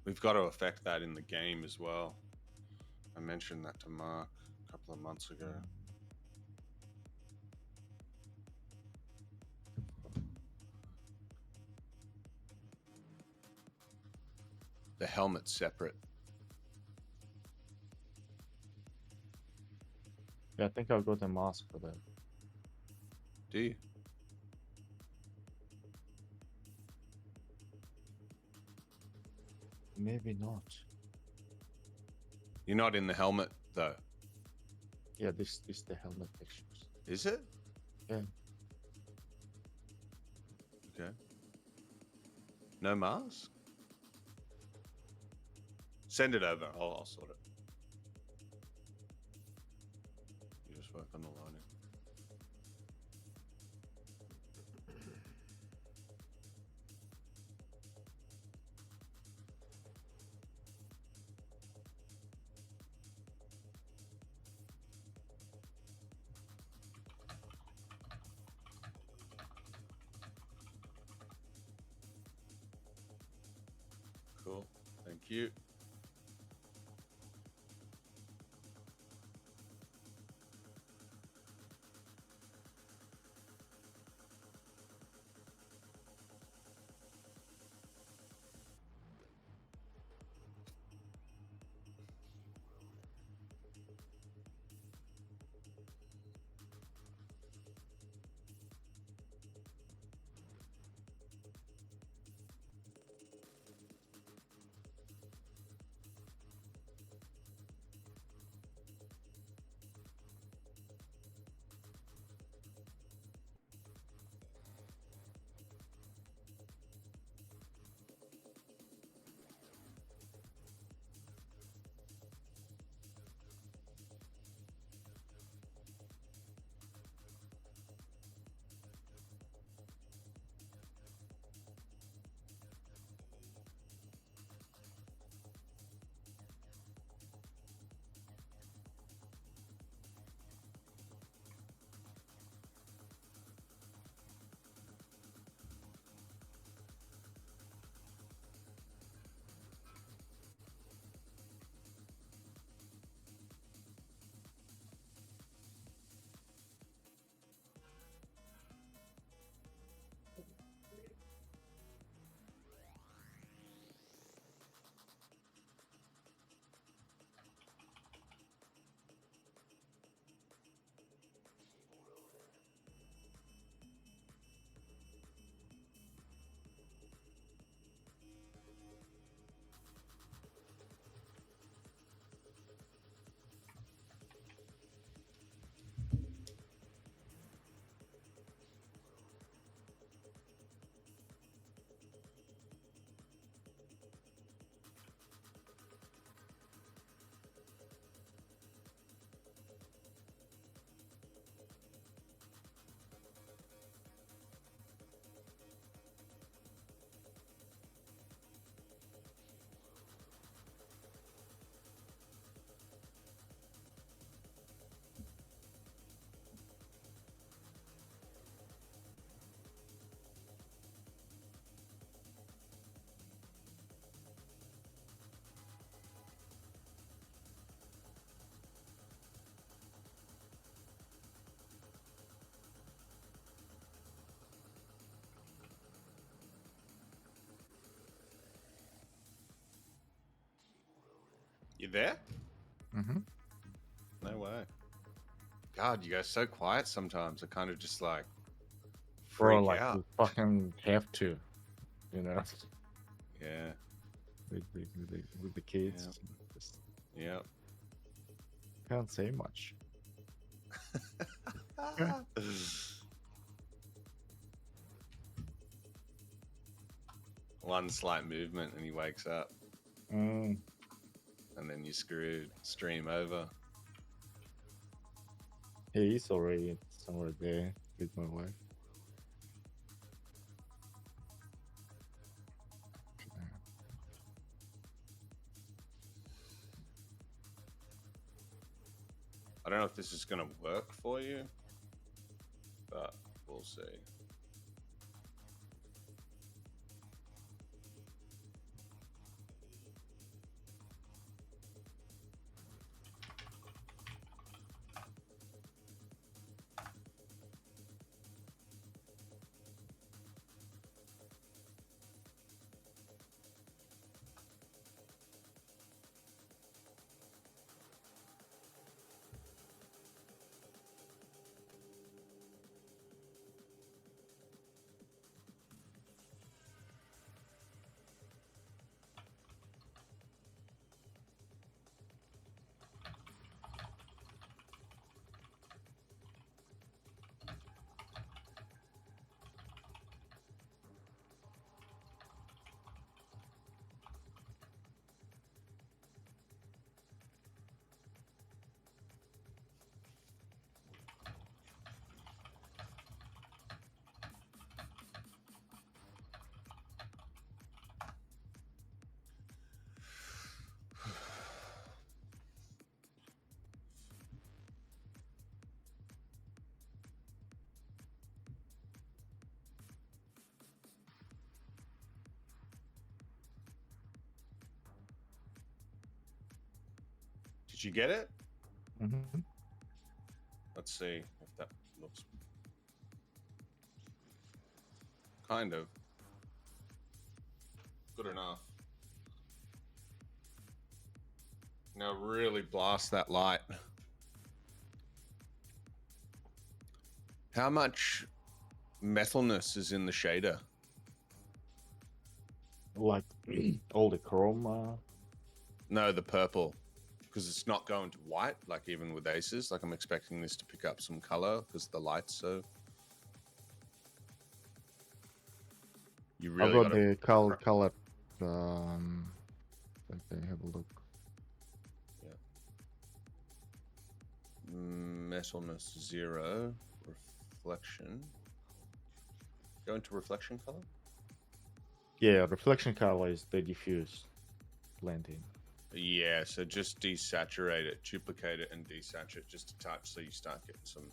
We've got to affect that in the game as well. I mentioned that to Mark a couple of months ago. The helmet's separate. Yeah, I think I'll go to mask for that. Do you? Maybe not. You're not in the helmet though, Yeah, this is the helmet textures. is it? Yeah. Okay. No mask? Send it over. I'll sort it. You just work on the lining. Cool. Thank you. You there? Mm-hmm. No way. God, you guys so quiet sometimes. I kind of just like Or freak like out. you fucking have to, you know, Yeah. with the kids. Just Yeah. can't say much. One slight movement and he wakes up, Mm. and then you're screwed. Stream over. He's already somewhere there with my wife. I don't know if this is going to work for you, but we'll see. Did you get it? Mm-hmm. Let's see if that looks kind of good enough. Now really blast that light. How much metalness is in the shader? Like all the chrome. No, the purple. Because it's not going to white, like even with aces. Like I'm expecting this to pick up some color because the light's so... You I've really got got the to... color. Okay, have a look. Metalness 0. Reflection. Go into reflection color? Yeah, reflection color is the diffuse blending. Yeah, so just desaturate it, duplicate it, and desaturate it just a touch so you start getting some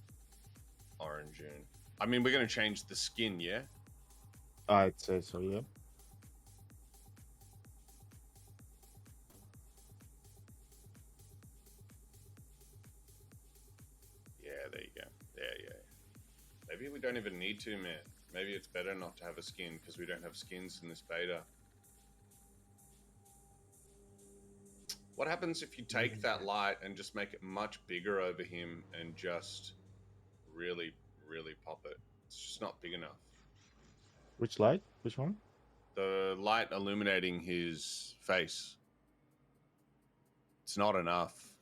orange in. I mean, we're going to change the skin, yeah? I'd say so, yeah. Yeah, there you go. Yeah. Maybe we don't even need to, man. Maybe it's better not to have a skin because we don't have skins in this beta. What happens if you take that light and just make it much bigger over him and just really, really pop it? It's just not big enough. Which light? Which one? The light illuminating his face. It's not enough.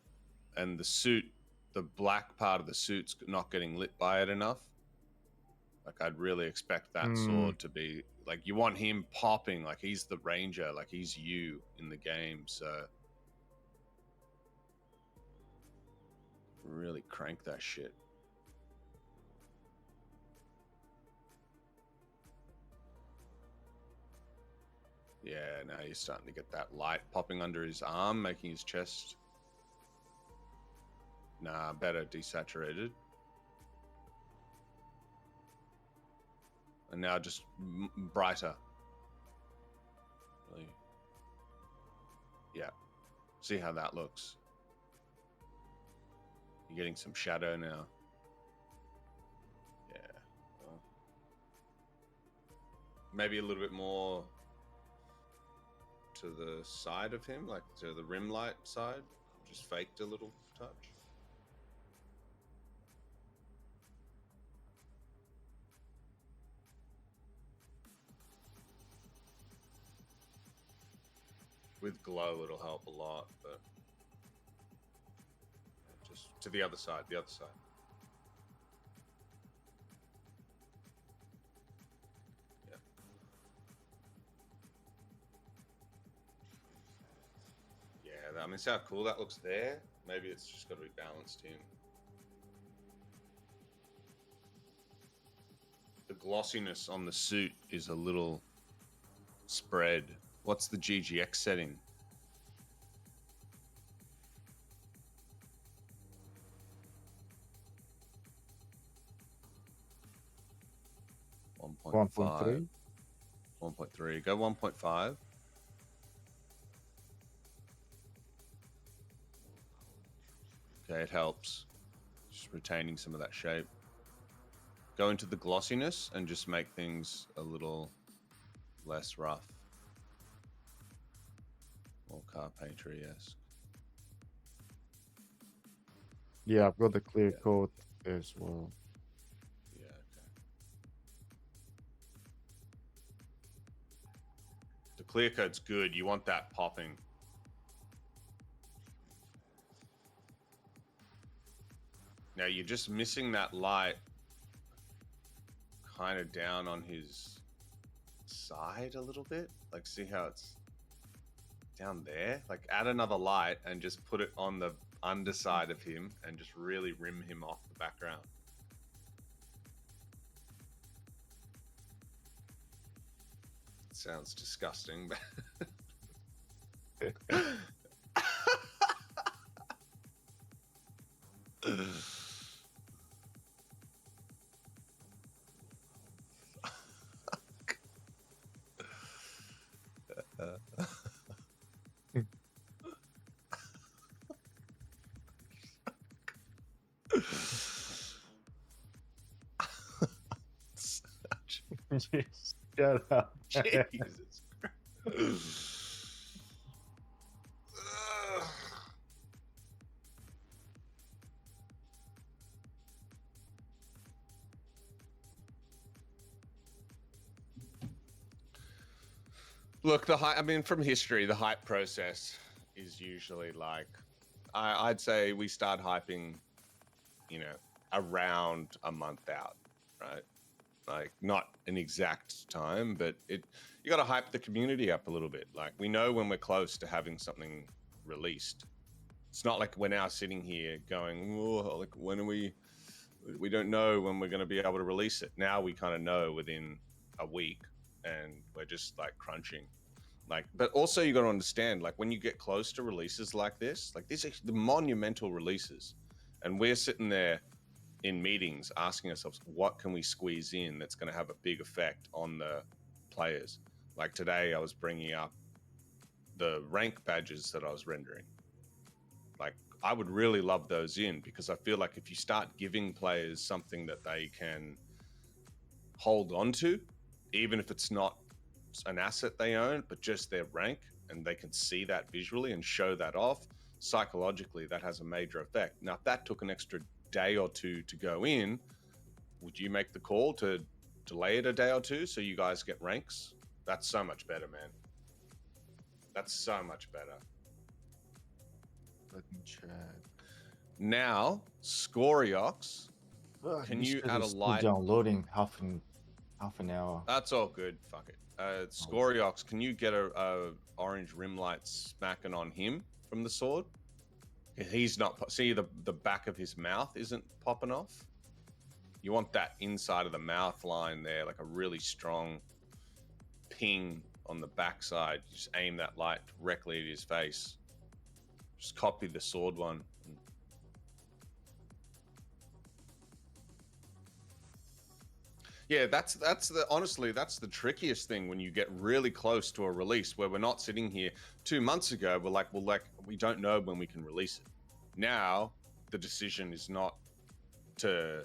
And the suit, the black part of the suit's not getting lit by it enough. Like, I'd really expect that sword to be... Like, you want him popping, like he's the ranger, like he's you in the game, so... Really crank that shit. Yeah, now you're starting to get that light popping under his arm, making his chest... Nah, better desaturated. And now just brighter. Really. Yeah. See how that looks. You're getting some shadow now. Yeah. Well, maybe a little bit more to the side of him, like to the rim light side. Just faked a little touch. With glow, it'll help a lot, but just to the other side, the other side. Yeah. Yeah, I mean, see how cool that looks there? Maybe it's just got to be balanced in. The glossiness on the suit is a little spread. What's the GGX setting? One point 1.5. 1.3. Go 1.5. Okay, it helps. Just retaining some of that shape. Go into the glossiness and just make things a little less rough. More Carpentry-esque. Yeah, I've got the clear coat as well. Yeah, okay. The clear coat's good. You want that popping. Now you're just missing that light kind of down on his side a little bit. Like, see how it's down there? Like, add another light and just put it on the underside of him and just really rim him off the background. It sounds disgusting, but... Shut up. Jesus. Look, the hype, I mean, from history, the hype process is usually like, I'd say we start hyping, you know, around a month out, right? Like, not an exact time, but you got to hype the community up a little bit. Like, we know when we're close to having something released. It's not like we're now sitting here going, oh, like, when are we don't know when we're going to be able to release it. Now we kind of know within a week, and we're just like crunching. Like, but also you got to understand, like, when you get close to releases like this, like these are the monumental releases, and we're sitting there in meetings asking ourselves, what can we squeeze in that's going to have a big effect on the players? Like today, I was bringing up the rank badges that I was rendering. Like, I would really love those in, because I feel like if you start giving players something that they can hold on to, even if it's not an asset they own, but just their rank, and they can see that visually and show that off, psychologically, that has a major effect. Now, if that took an extra day or two to go in, would you make the call to delay it a day or two so you guys get ranks? That's so much better, man. That's so much better. Let me check. Now, Scoriox, can you add a Still light? downloading half an hour. That's all good. Fuck it. Scoriox, can you get a orange rim light smacking on him from the sword? He's not. See, the back of his mouth isn't popping off. You want that inside of the mouth line there, like a really strong ping on the backside. You just aim that light directly at his face. Just copy the sword one. Yeah, that's the honestly, that's the trickiest thing when you get really close to a release, where we're not sitting here 2 months ago. We're like, well, like, we don't know when we can release it. Now the decision is not to.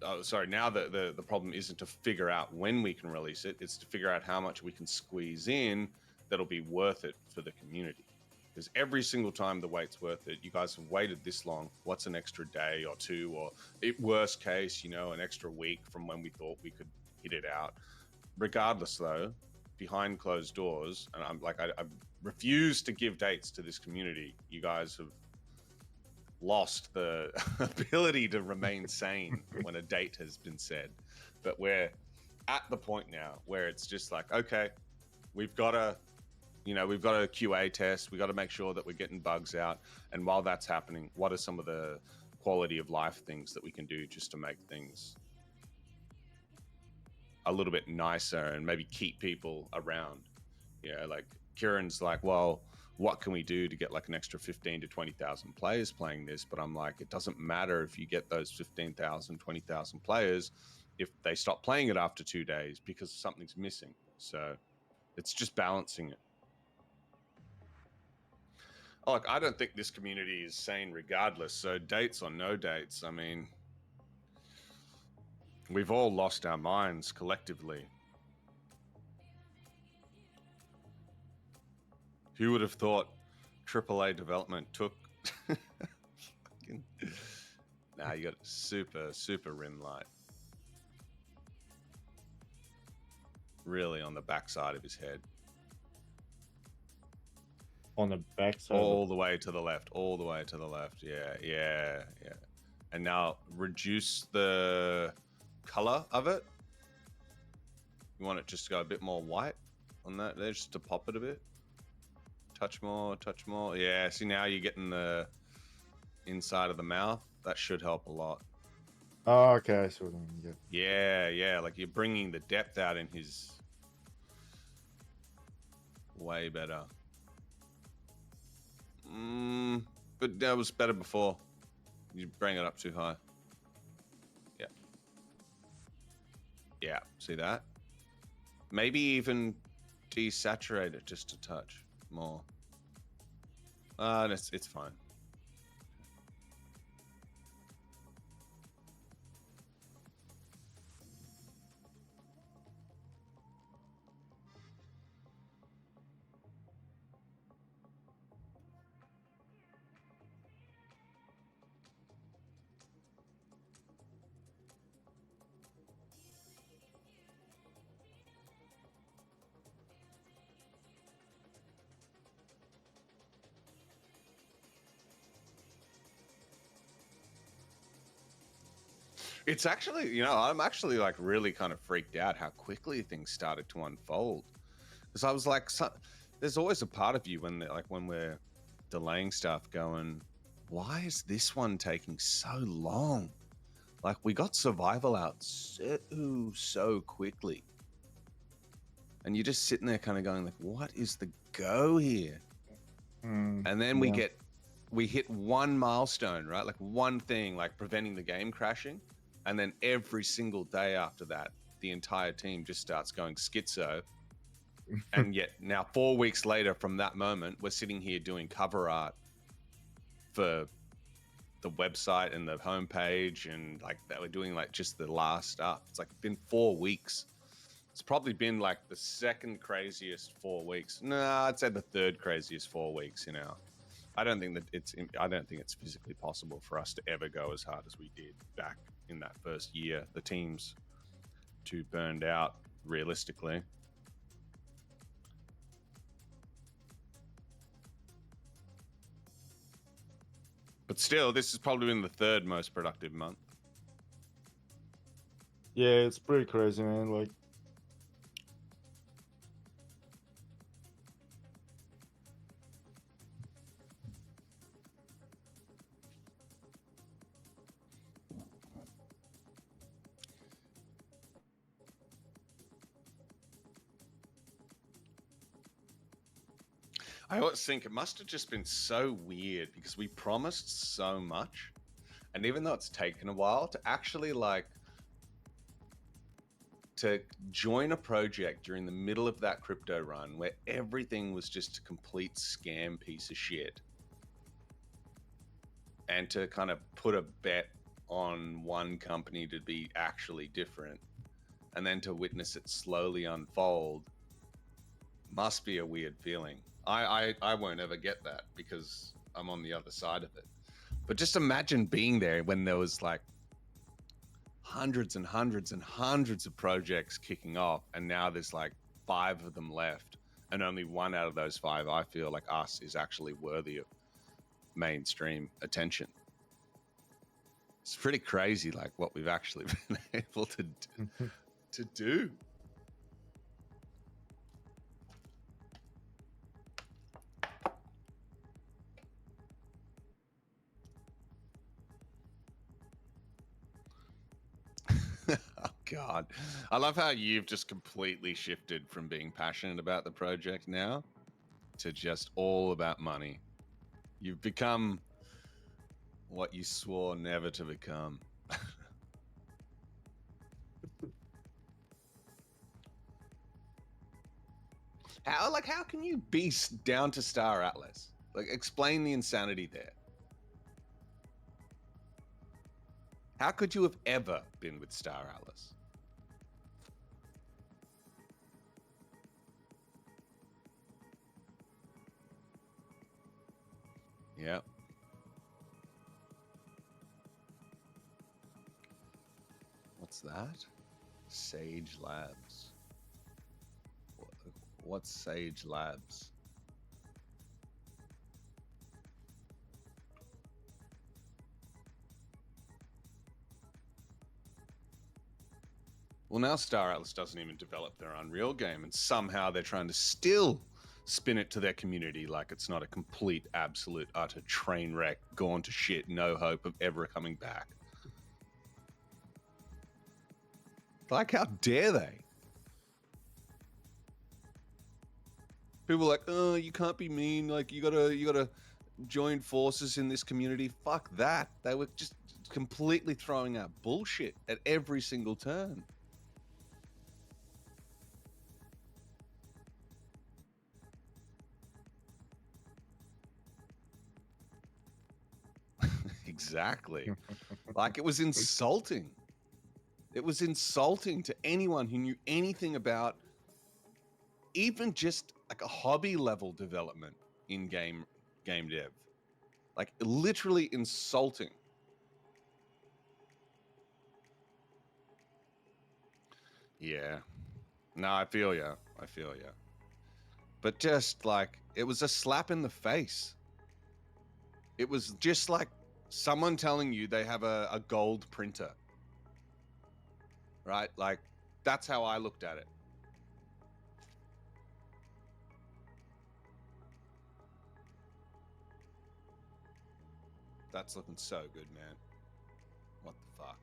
Oh, sorry. Now the problem isn't to figure out when we can release it. It's to figure out how much we can squeeze in that'll be worth it for the community. Because every single time the wait's worth it. You guys have waited this long. What's an extra day or two, or worst case, you know, an extra week from when we thought we could hit it out. Regardless, though, behind closed doors, and I'm like, I refuse to give dates to this community. You guys have lost the ability to remain sane when a date has been said. But we're at the point now where it's just like, okay, we've got a QA test. We got to make sure that we're getting bugs out. And while that's happening, what are some of the quality of life things that we can do just to make things a little bit nicer and maybe keep people around? Like Kieran's like, well, what can we do to get like an extra 15 to 20,000 players playing this? But I'm like, it doesn't matter if you get those 15,000, 20,000 players if they stop playing it after 2 days because something's missing. So it's just balancing it. Look, I don't think this community is sane regardless. So dates or no dates, I mean, we've all lost our minds collectively. Who would have thought AAA development took... Nah, you got super, super rim light. Really on the backside of his head. On the backside. All the way to the left. All the way to the left. Yeah. And now reduce the color of it. You want it just to go a bit more white on that there, just to pop it a bit. Touch more. Yeah, see, now you're getting the inside of the mouth. That should help a lot. Oh, okay, I see what I mean. Yeah, like you're bringing the depth out in his... Way better. But that was better before. You bring it up too high. Yeah, see that? Maybe even desaturate it just a touch more. It's fine. It's actually, you know, I'm actually like really kind of freaked out how quickly things started to unfold. Because I was like, there's always a part of you when like when we're delaying stuff going, why is this one taking so long? Like we got survival out so quickly. And you're just sitting there kind of going like, what is the go here? And then yeah. we hit one milestone, right? Like one thing, like preventing the game crashing. And then every single day after that, the entire team just starts going schizo. And yet now 4 weeks later from that moment, we're sitting here doing cover art for the website and the homepage and like that. We're doing like just the last stuff. It's like been 4 weeks. It's probably been like the second craziest 4 weeks. No, I'd say the third craziest 4 weeks, you know. I don't think it's physically possible for us to ever go as hard as we did back in that first year. The team's too burned out realistically. But still, this has probably been the third most productive month. Yeah, it's pretty crazy, man. Like, I always think it must have just been so weird because we promised so much. And even though it's taken a while to actually like to join a project during the middle of that crypto run where everything was just a complete scam piece of shit, and to kind of put a bet on one company to be actually different and then to witness it slowly unfold must be a weird feeling. I won't ever get that because I'm on the other side of it. But just imagine being there when there was like hundreds and hundreds and hundreds of projects kicking off, and now there's like 5 of them left, and only one out of those 5, I feel like us, is actually worthy of mainstream attention. It's pretty crazy, like what we've actually been able to do. Oh God, I love how you've just completely shifted from being passionate about the project now to just all about money. You've become what you swore never to become. How can you be down to Star Atlas? Like, explain the insanity there. How could you have ever been with Star Atlas? Yeah. What's that? Sage Labs. What's Sage Labs? Well, now Star Atlas doesn't even develop their Unreal game, and somehow they're trying to still spin it to their community like it's not a complete, absolute, utter train wreck, gone to shit, no hope of ever coming back. Like, how dare they? People are like, oh, you can't be mean. Like, you gotta join forces in this community. Fuck that. They were just completely throwing out bullshit at every single turn. Exactly. Like, it was insulting. It was insulting to anyone who knew anything about even just like a hobby level development in game dev. Like, literally insulting. Yeah. No, I feel ya. I feel ya. But just like, it was a slap in the face. It was just like someone telling you they have a gold printer right? Like, that's how I looked at it. That's looking so good, man. What the fuck?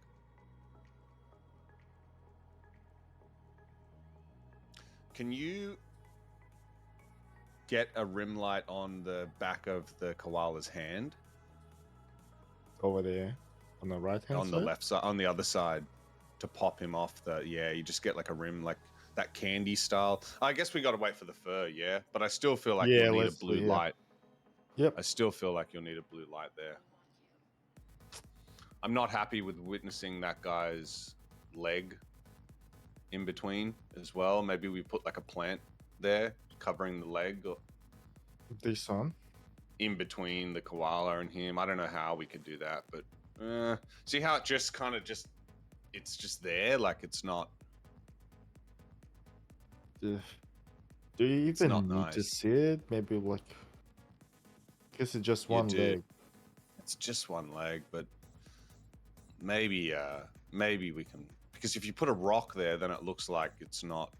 Can you get a rim light on the back of the koala's hand? Over there on the right hand On side. the left side, on the other side, to pop him off the, yeah, you just get like a rim, like that candy style. I guess we got to wait for the fur, yeah, but I still feel like Yeah, you'll need a let's blue yeah. light. Yep. I still feel like you'll need a blue light there. I'm not happy with witnessing that guy's leg in between as well. Maybe we put like a plant there covering the leg or This one. in between the koala and him. I don't know how we could do that, but see how it just kind of just, it's just there, like it's not. Do you It's even not need to nice. see it? Maybe like, guess it's just You one do. leg. It's just one leg, but maybe maybe we can, because if you put a rock there, then it looks like it's not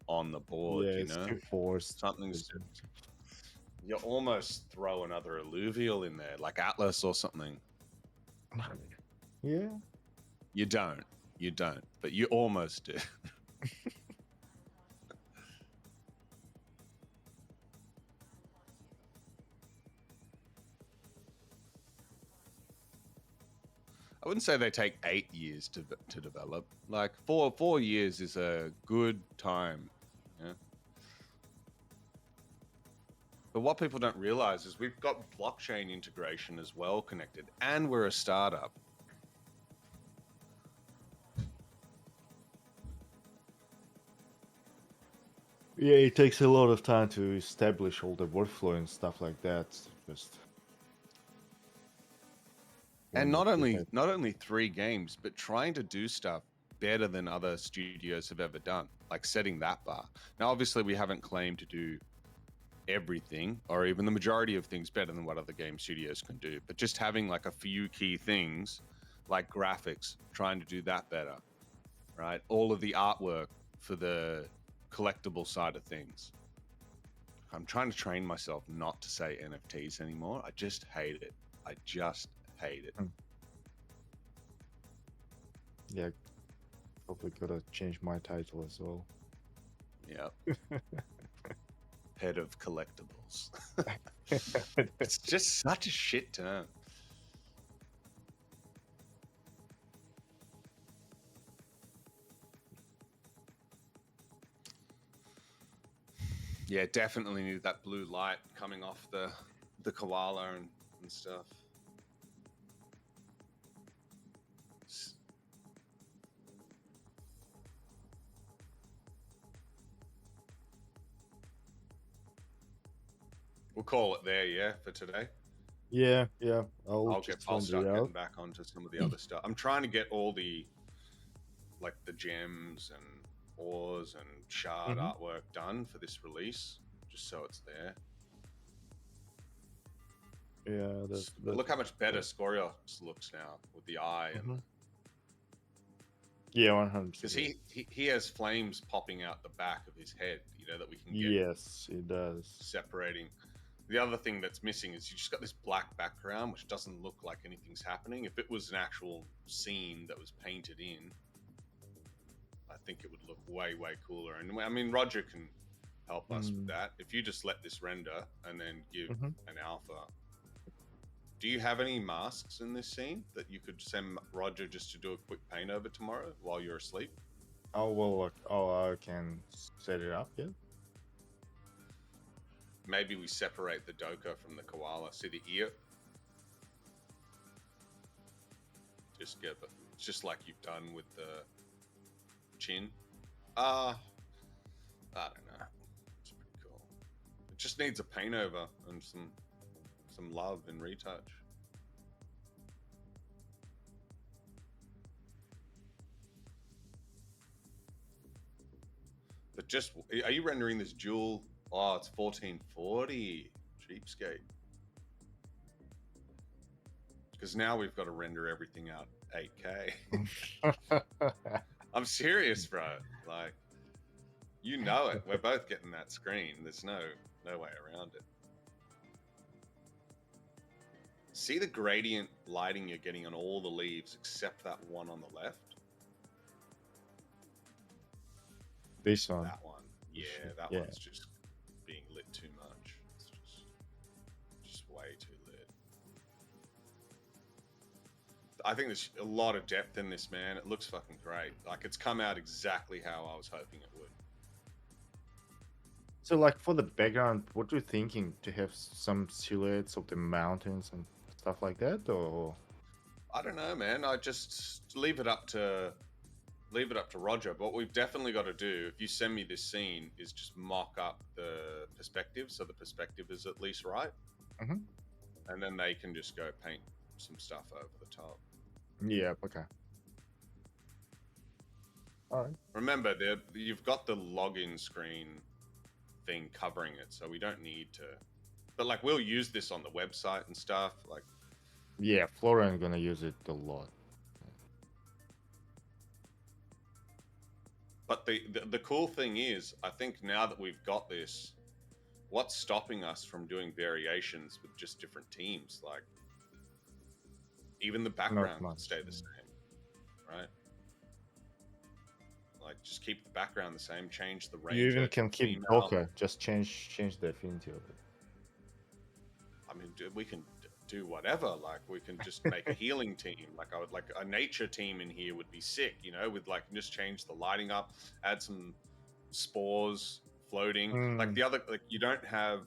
on the board. Yeah, You it's know, too forced. something's. You almost throw another alluvial in there, like Atlas or something. Yeah. You don't, but you almost do. I wouldn't say they take 8 years to develop. Like 4 years is a good time. Yeah. But what people don't realize is we've got blockchain integration as well connected, and we're a startup. Yeah, it takes a lot of time to establish all the workflow and stuff like that. Just And when not you do only 3 games, but trying to do stuff better than other studios have ever done, like setting that bar. Now, obviously, we haven't claimed to do everything or even the majority of things better than what other game studios can do, but just having like a few key things like graphics, trying to do that better, right? All of the artwork for the collectible side of things. I'm trying to train myself not to say NFTs anymore. I just hate it. I just hate it. Yeah, probably gotta change my title as well. Yeah. Head of collectibles. It's just such a shit term. Yeah, definitely need that blue light coming off the koala and stuff. We'll call it there, yeah, for today. Yeah, yeah. I'll I'll start render getting out. back onto some of the other stuff. I'm trying to get all the like the gems and ores and shard artwork done for this release, just so it's there. Yeah, that's Look how much better Scorios looks now with the eye and yeah, 100%. because he has flames popping out the back of his head, you know, that we can get Yes, it does. separating. The other thing that's missing is you just got this black background, which doesn't look like anything's happening. If it was an actual scene that was painted in, I think it would look way, way cooler. And I mean, Roger can help us with that. If you just let this render and then give an alpha. Do you have any masks in this scene that you could send Roger just to do a quick paint over tomorrow while you're asleep? Oh, well, look. Oh, I can set it up, yeah? Maybe we separate the Doka from the koala. See the ear? Just get it. It's just like you've done with the chin. I don't know. It's pretty cool. It just needs a paint over and some love and retouch. But just, are you rendering this dual? Oh, it's 1440. Cheapskate. Because now we've got to render everything out 8K. serious, bro. Like, you know it. We're both getting that screen. There's no way around it. See the gradient lighting you're getting on all the leaves except that one on the left? This one. That one. Yeah, that Yeah. one's just being lit too much. It's just way too lit. I think there's a lot of depth in this, man. It looks fucking great. Like, it's come out exactly how I was hoping it would. So, like, for the background, what are you thinking? To have some silhouettes of the mountains and stuff like that, or? I don't know, man. I just leave it up to Roger. But what we've definitely got to do, if you send me this scene, is just mock up the perspective so the perspective is at least right. Mhm. And then they can just go paint some stuff over the top. Yeah. Okay. All right. Remember, you've got the login screen thing covering it, so we don't need to. But like, we'll use this on the website and stuff. Like, Yeah, Florian's gonna use it a lot. but the cool thing is, I think now that we've got this, what's stopping us from doing variations with just different teams? Like, even the background much, can stay the same, right? Like, just keep the background the same, change the ranger. You even can to keep female. Docker, just change the affinity of it. I mean, we can do whatever. Like, we can just make a healing team. Like, I would like a nature team in here would be sick, you know, with like just change the lighting up, add some spores floating. Like the other, like, you don't have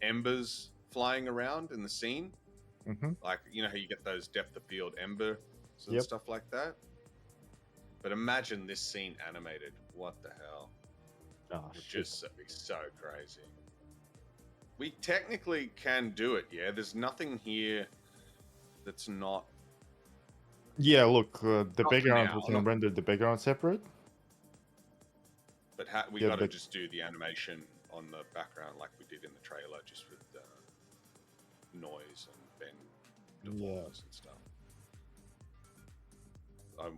embers flying around in the scene. Mm-hmm. Like, you know how you get those depth of field embers and Yep. stuff like that. But imagine this scene animated. What the hell? Oh, It would shit. just be so crazy. We technically can do it, yeah? There's nothing here that's not... Yeah, look, the Not background, now, we can not- render the background separate. But we Yeah, got to but- just do the animation on the background like we did in the trailer, just with noise and bend deformers and stuff. I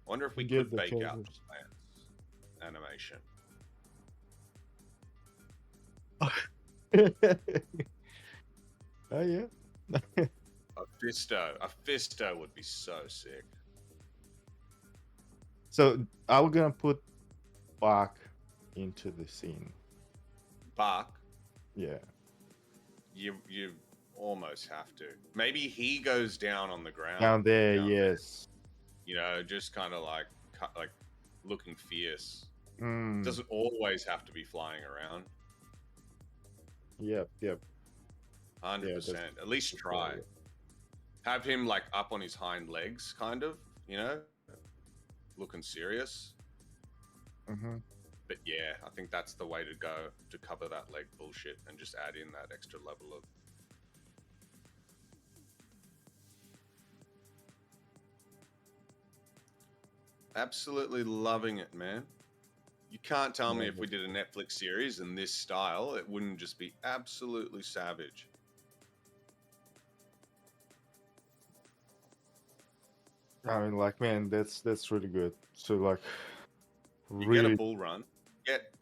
wonder if we Get could the bake out the shoulders. plants animation. Oh yeah. A fisto would be so sick. So I'm gonna put Bach into the scene. Buck, Yeah. you almost have to. Maybe he goes down on the ground. Down there, down yes. You know, just kind of like looking fierce. Mm. Doesn't always have to be flying around. Yep. 100%. At least try. Have him like up on his hind legs, kind of, you know, looking serious. Mm-hmm. But yeah, I think that's the way to go to cover that leg bullshit and just add in that extra level of... Absolutely loving it, man. You can't tell me if we did a Netflix series in this style, it wouldn't just be absolutely savage. I mean, like, man, that's really good. So, like, You really, get a bull run, get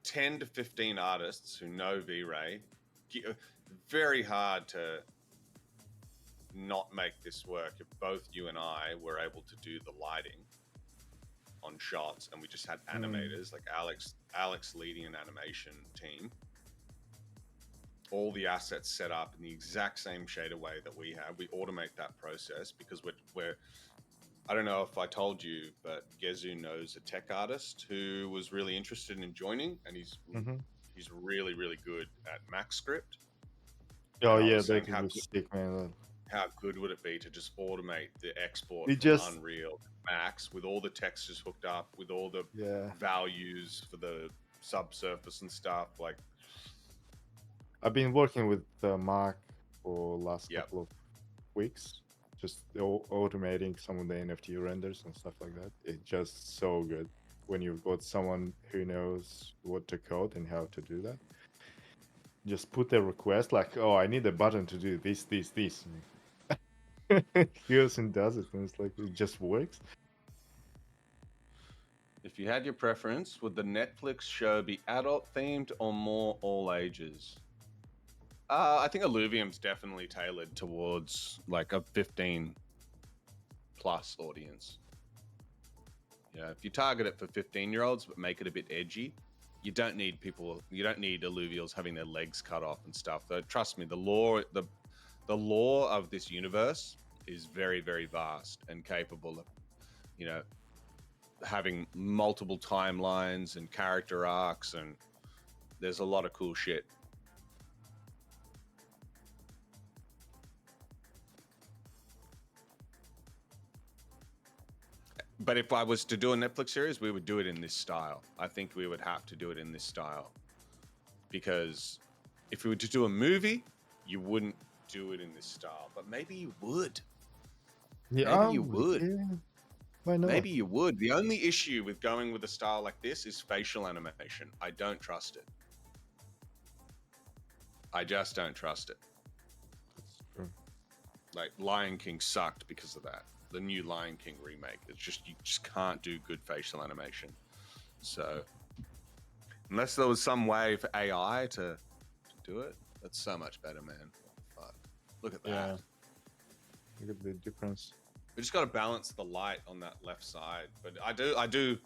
10 to 15 artists who know V-Ray. Very hard to not make this work if both you and I were able to do the lighting on shots and we just had animators like Alex leading an animation team. All the assets set up in the exact same shader way that we have. We automate that process because we're I don't know if I told you, but Gezu knows a tech artist who was really interested in joining, and he's really, really good at MaxScript. oh And I yeah, was saying, that could be sick, man. how good would it be to just automate the export We from just- Unreal to Max with all the textures hooked up, with all the Yeah, values for the subsurface and stuff? Like, I've been working with Mark for last Yep. couple of weeks, just automating some of the NFT renders and stuff like that. It's just so good when you've got someone who knows what to code and how to do that. Just put a request like, "Oh, I need a button to do this." He goes and does it, and it's like it just works. If you had your preference, would the Netflix show be adult themed or more all ages? I think Illuvium's definitely tailored towards like a 15 plus audience. Yeah, if you target it for 15-year-olds but make it a bit edgy, you don't need alluvials having their legs cut off and stuff. Though trust me, the lore of this universe is very, very vast and capable of, you know, having multiple timelines and character arcs, and there's a lot of cool shit. But if I was to do a Netflix series, we would do it in this style. I think we would have to do it in this style. Because if we were to do a movie, you wouldn't do it in this style. But maybe you would. Yeah, Maybe you would. Yeah. Why not? Maybe you would. The only issue with going with a style like this is facial animation. I don't trust it. I just don't trust it. That's true. Like Lion King sucked because of that. The new Lion King remake. It's just, you just can't do good facial animation. So unless there was some way for AI to do it, that's so much better, man. Fuck. Look at that. Yeah. Look at the difference. We just got to balance the light on that left side. But I do.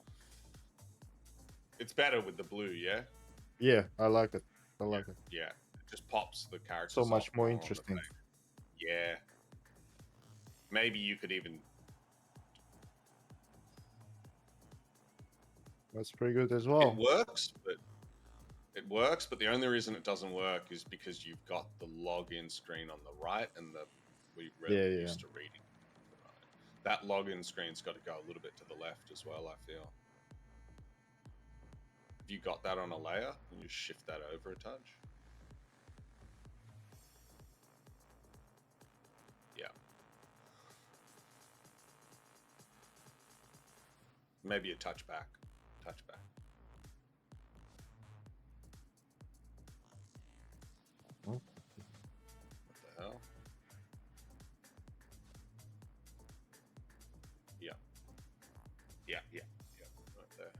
It's better with the blue, yeah? Yeah, I like it. I like it. Yeah. It just pops the characters So much off more on the interesting. face. Yeah. Maybe you could even... That's pretty good as well. It works, but the only reason it doesn't work is because you've got the login screen on the right, and we're really used to reading. That login screen's got to go a little bit to the left as well, I feel. Have you got that on a layer? Can you shift that over a touch? Yeah. Maybe a touch back. Touch back. Oh. What the hell? Yeah. Yeah. Right there.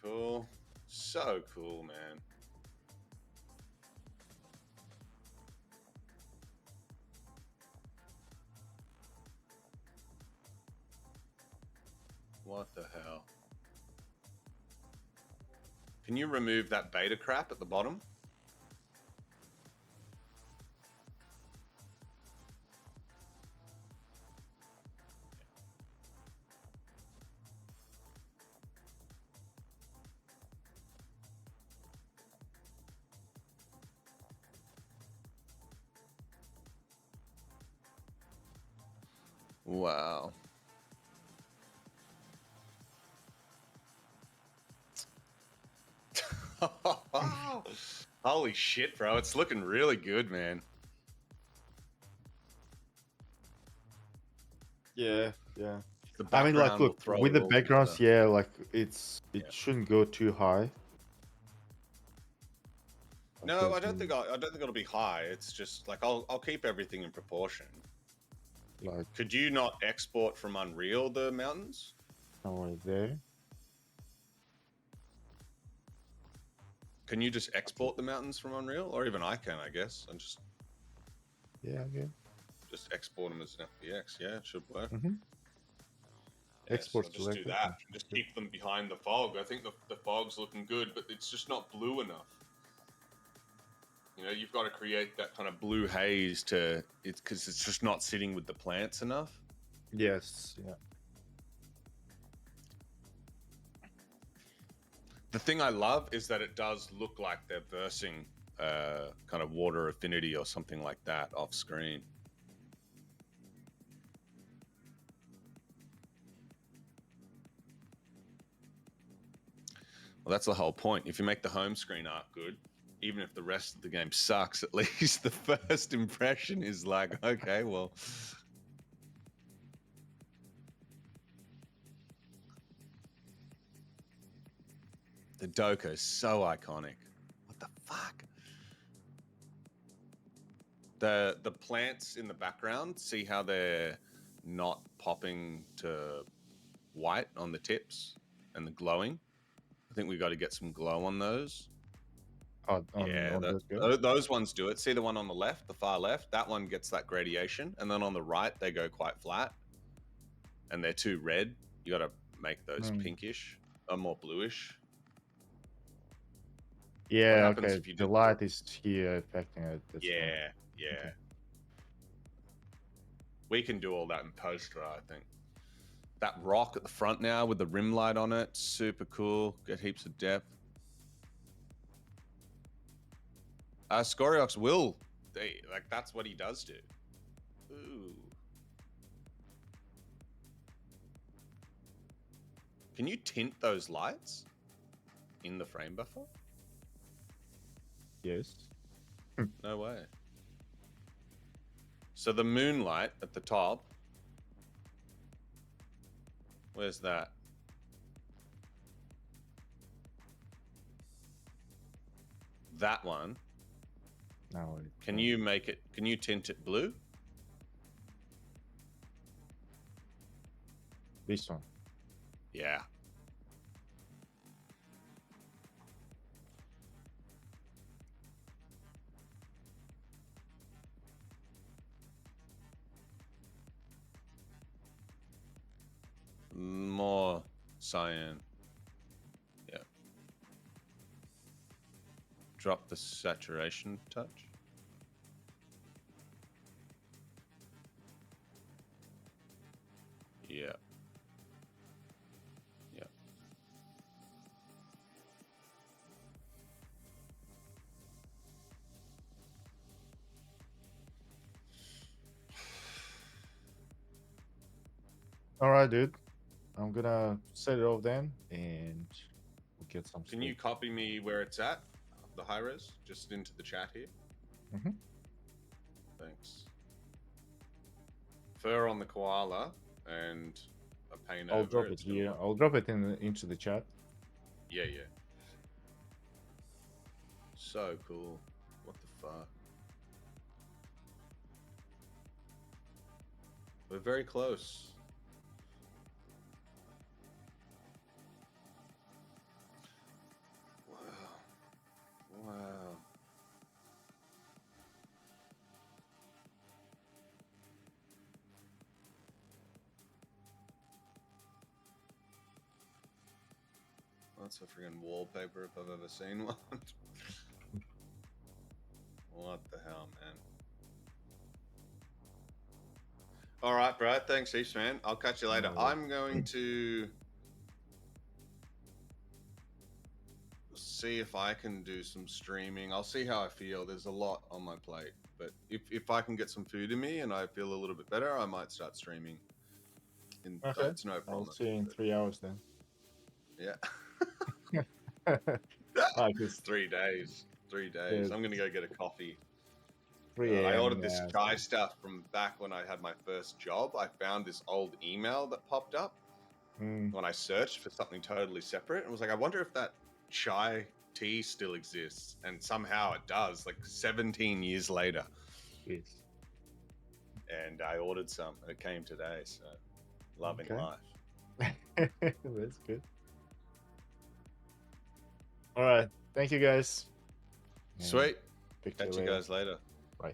Cool. So cool, man. What the hell? Can you remove that beta crap at the bottom? Wow. Holy shit, bro. It's looking really good, man. Yeah. The I mean, like, background will look, throw with it the all backgrounds, together. yeah, like it shouldn't go too high. No, I don't think it'll be high. It's just like I'll keep everything in proportion. Like, Could you not export from Unreal the mountains? somewhere there. Can you just export the mountains from Unreal? Or even I can, I guess. And Yeah, just export them as an FBX. Yeah, it should work. Mm-hmm. Yeah, Export so just do selected. that. Just keep them behind the fog. I think the fog's looking good, but it's just not blue enough. You know, you've got to create that kind of blue haze because it's just not sitting with the plants enough. Yes, yeah. The thing I love is that it does look like they're versing kind of water affinity or something like that off screen. Well, that's the whole point. If you make the home screen art good, even if the rest of the game sucks, at least the first impression is like, okay, well. The Doka is so iconic. What the fuck? The plants in the background, see how they're not popping to white on the tips and the glowing. I think we got to get some glow on those. On those good? Those ones do it. See the one on the left, the far left? That one gets that gradation. And then on the right, they go quite flat. And they're too red. You got to make those pinkish or more bluish. Yeah, happens okay. if you The do- light is here affecting it. That's fine. Yeah. Okay. We can do all that in post, right? I think. That rock at the front now with the rim light on it, super cool. Get heaps of depth. Scoriox will, that's what he does do. Ooh. Can you tint those lights in the frame buffer? Yes. No way. So the moonlight at the top, where's that? That one. Now Can you make it? Can you tint it blue? this one? Yeah. More cyan. Yeah. Drop the saturation touch. Yeah. Yeah. All right, dude. I'm gonna set it off then, and we'll get some. Can you copy me where it's at? The high res? Just into the chat here. Mhm. Thanks. Fur on the koala and a paint I'll over. drop it It's gonna here. look- I'll drop it into the chat. Yeah. So cool. What the fuck? We're very close. Wow. That's a freaking wallpaper if I've ever seen one. What the hell, man? All right, bro. Thanks, heaps, man. I'll catch you later. No worries. I'm going to see if I can do some streaming. I'll see how I feel. There's a lot on my plate, but if I can get some food in me and I feel a little bit better, I might start streaming. Okay. That's no I'll promise. see you in but 3 hours then. Yeah. Like it's 3 days. 3 days. Yeah. I'm gonna go get a coffee. 3 I a.m. ordered this yeah, chai stuff from back when I had my first job. I found this old email that popped up when I searched for something totally separate and was like, I wonder if that chai tea still exists. And somehow it does, like 17 years later. Yes. And I ordered some and it came today. So loving Okay. life. That's good. All right. Thank you, guys. And Sweet. speak to Catch you later. guys later. Bye.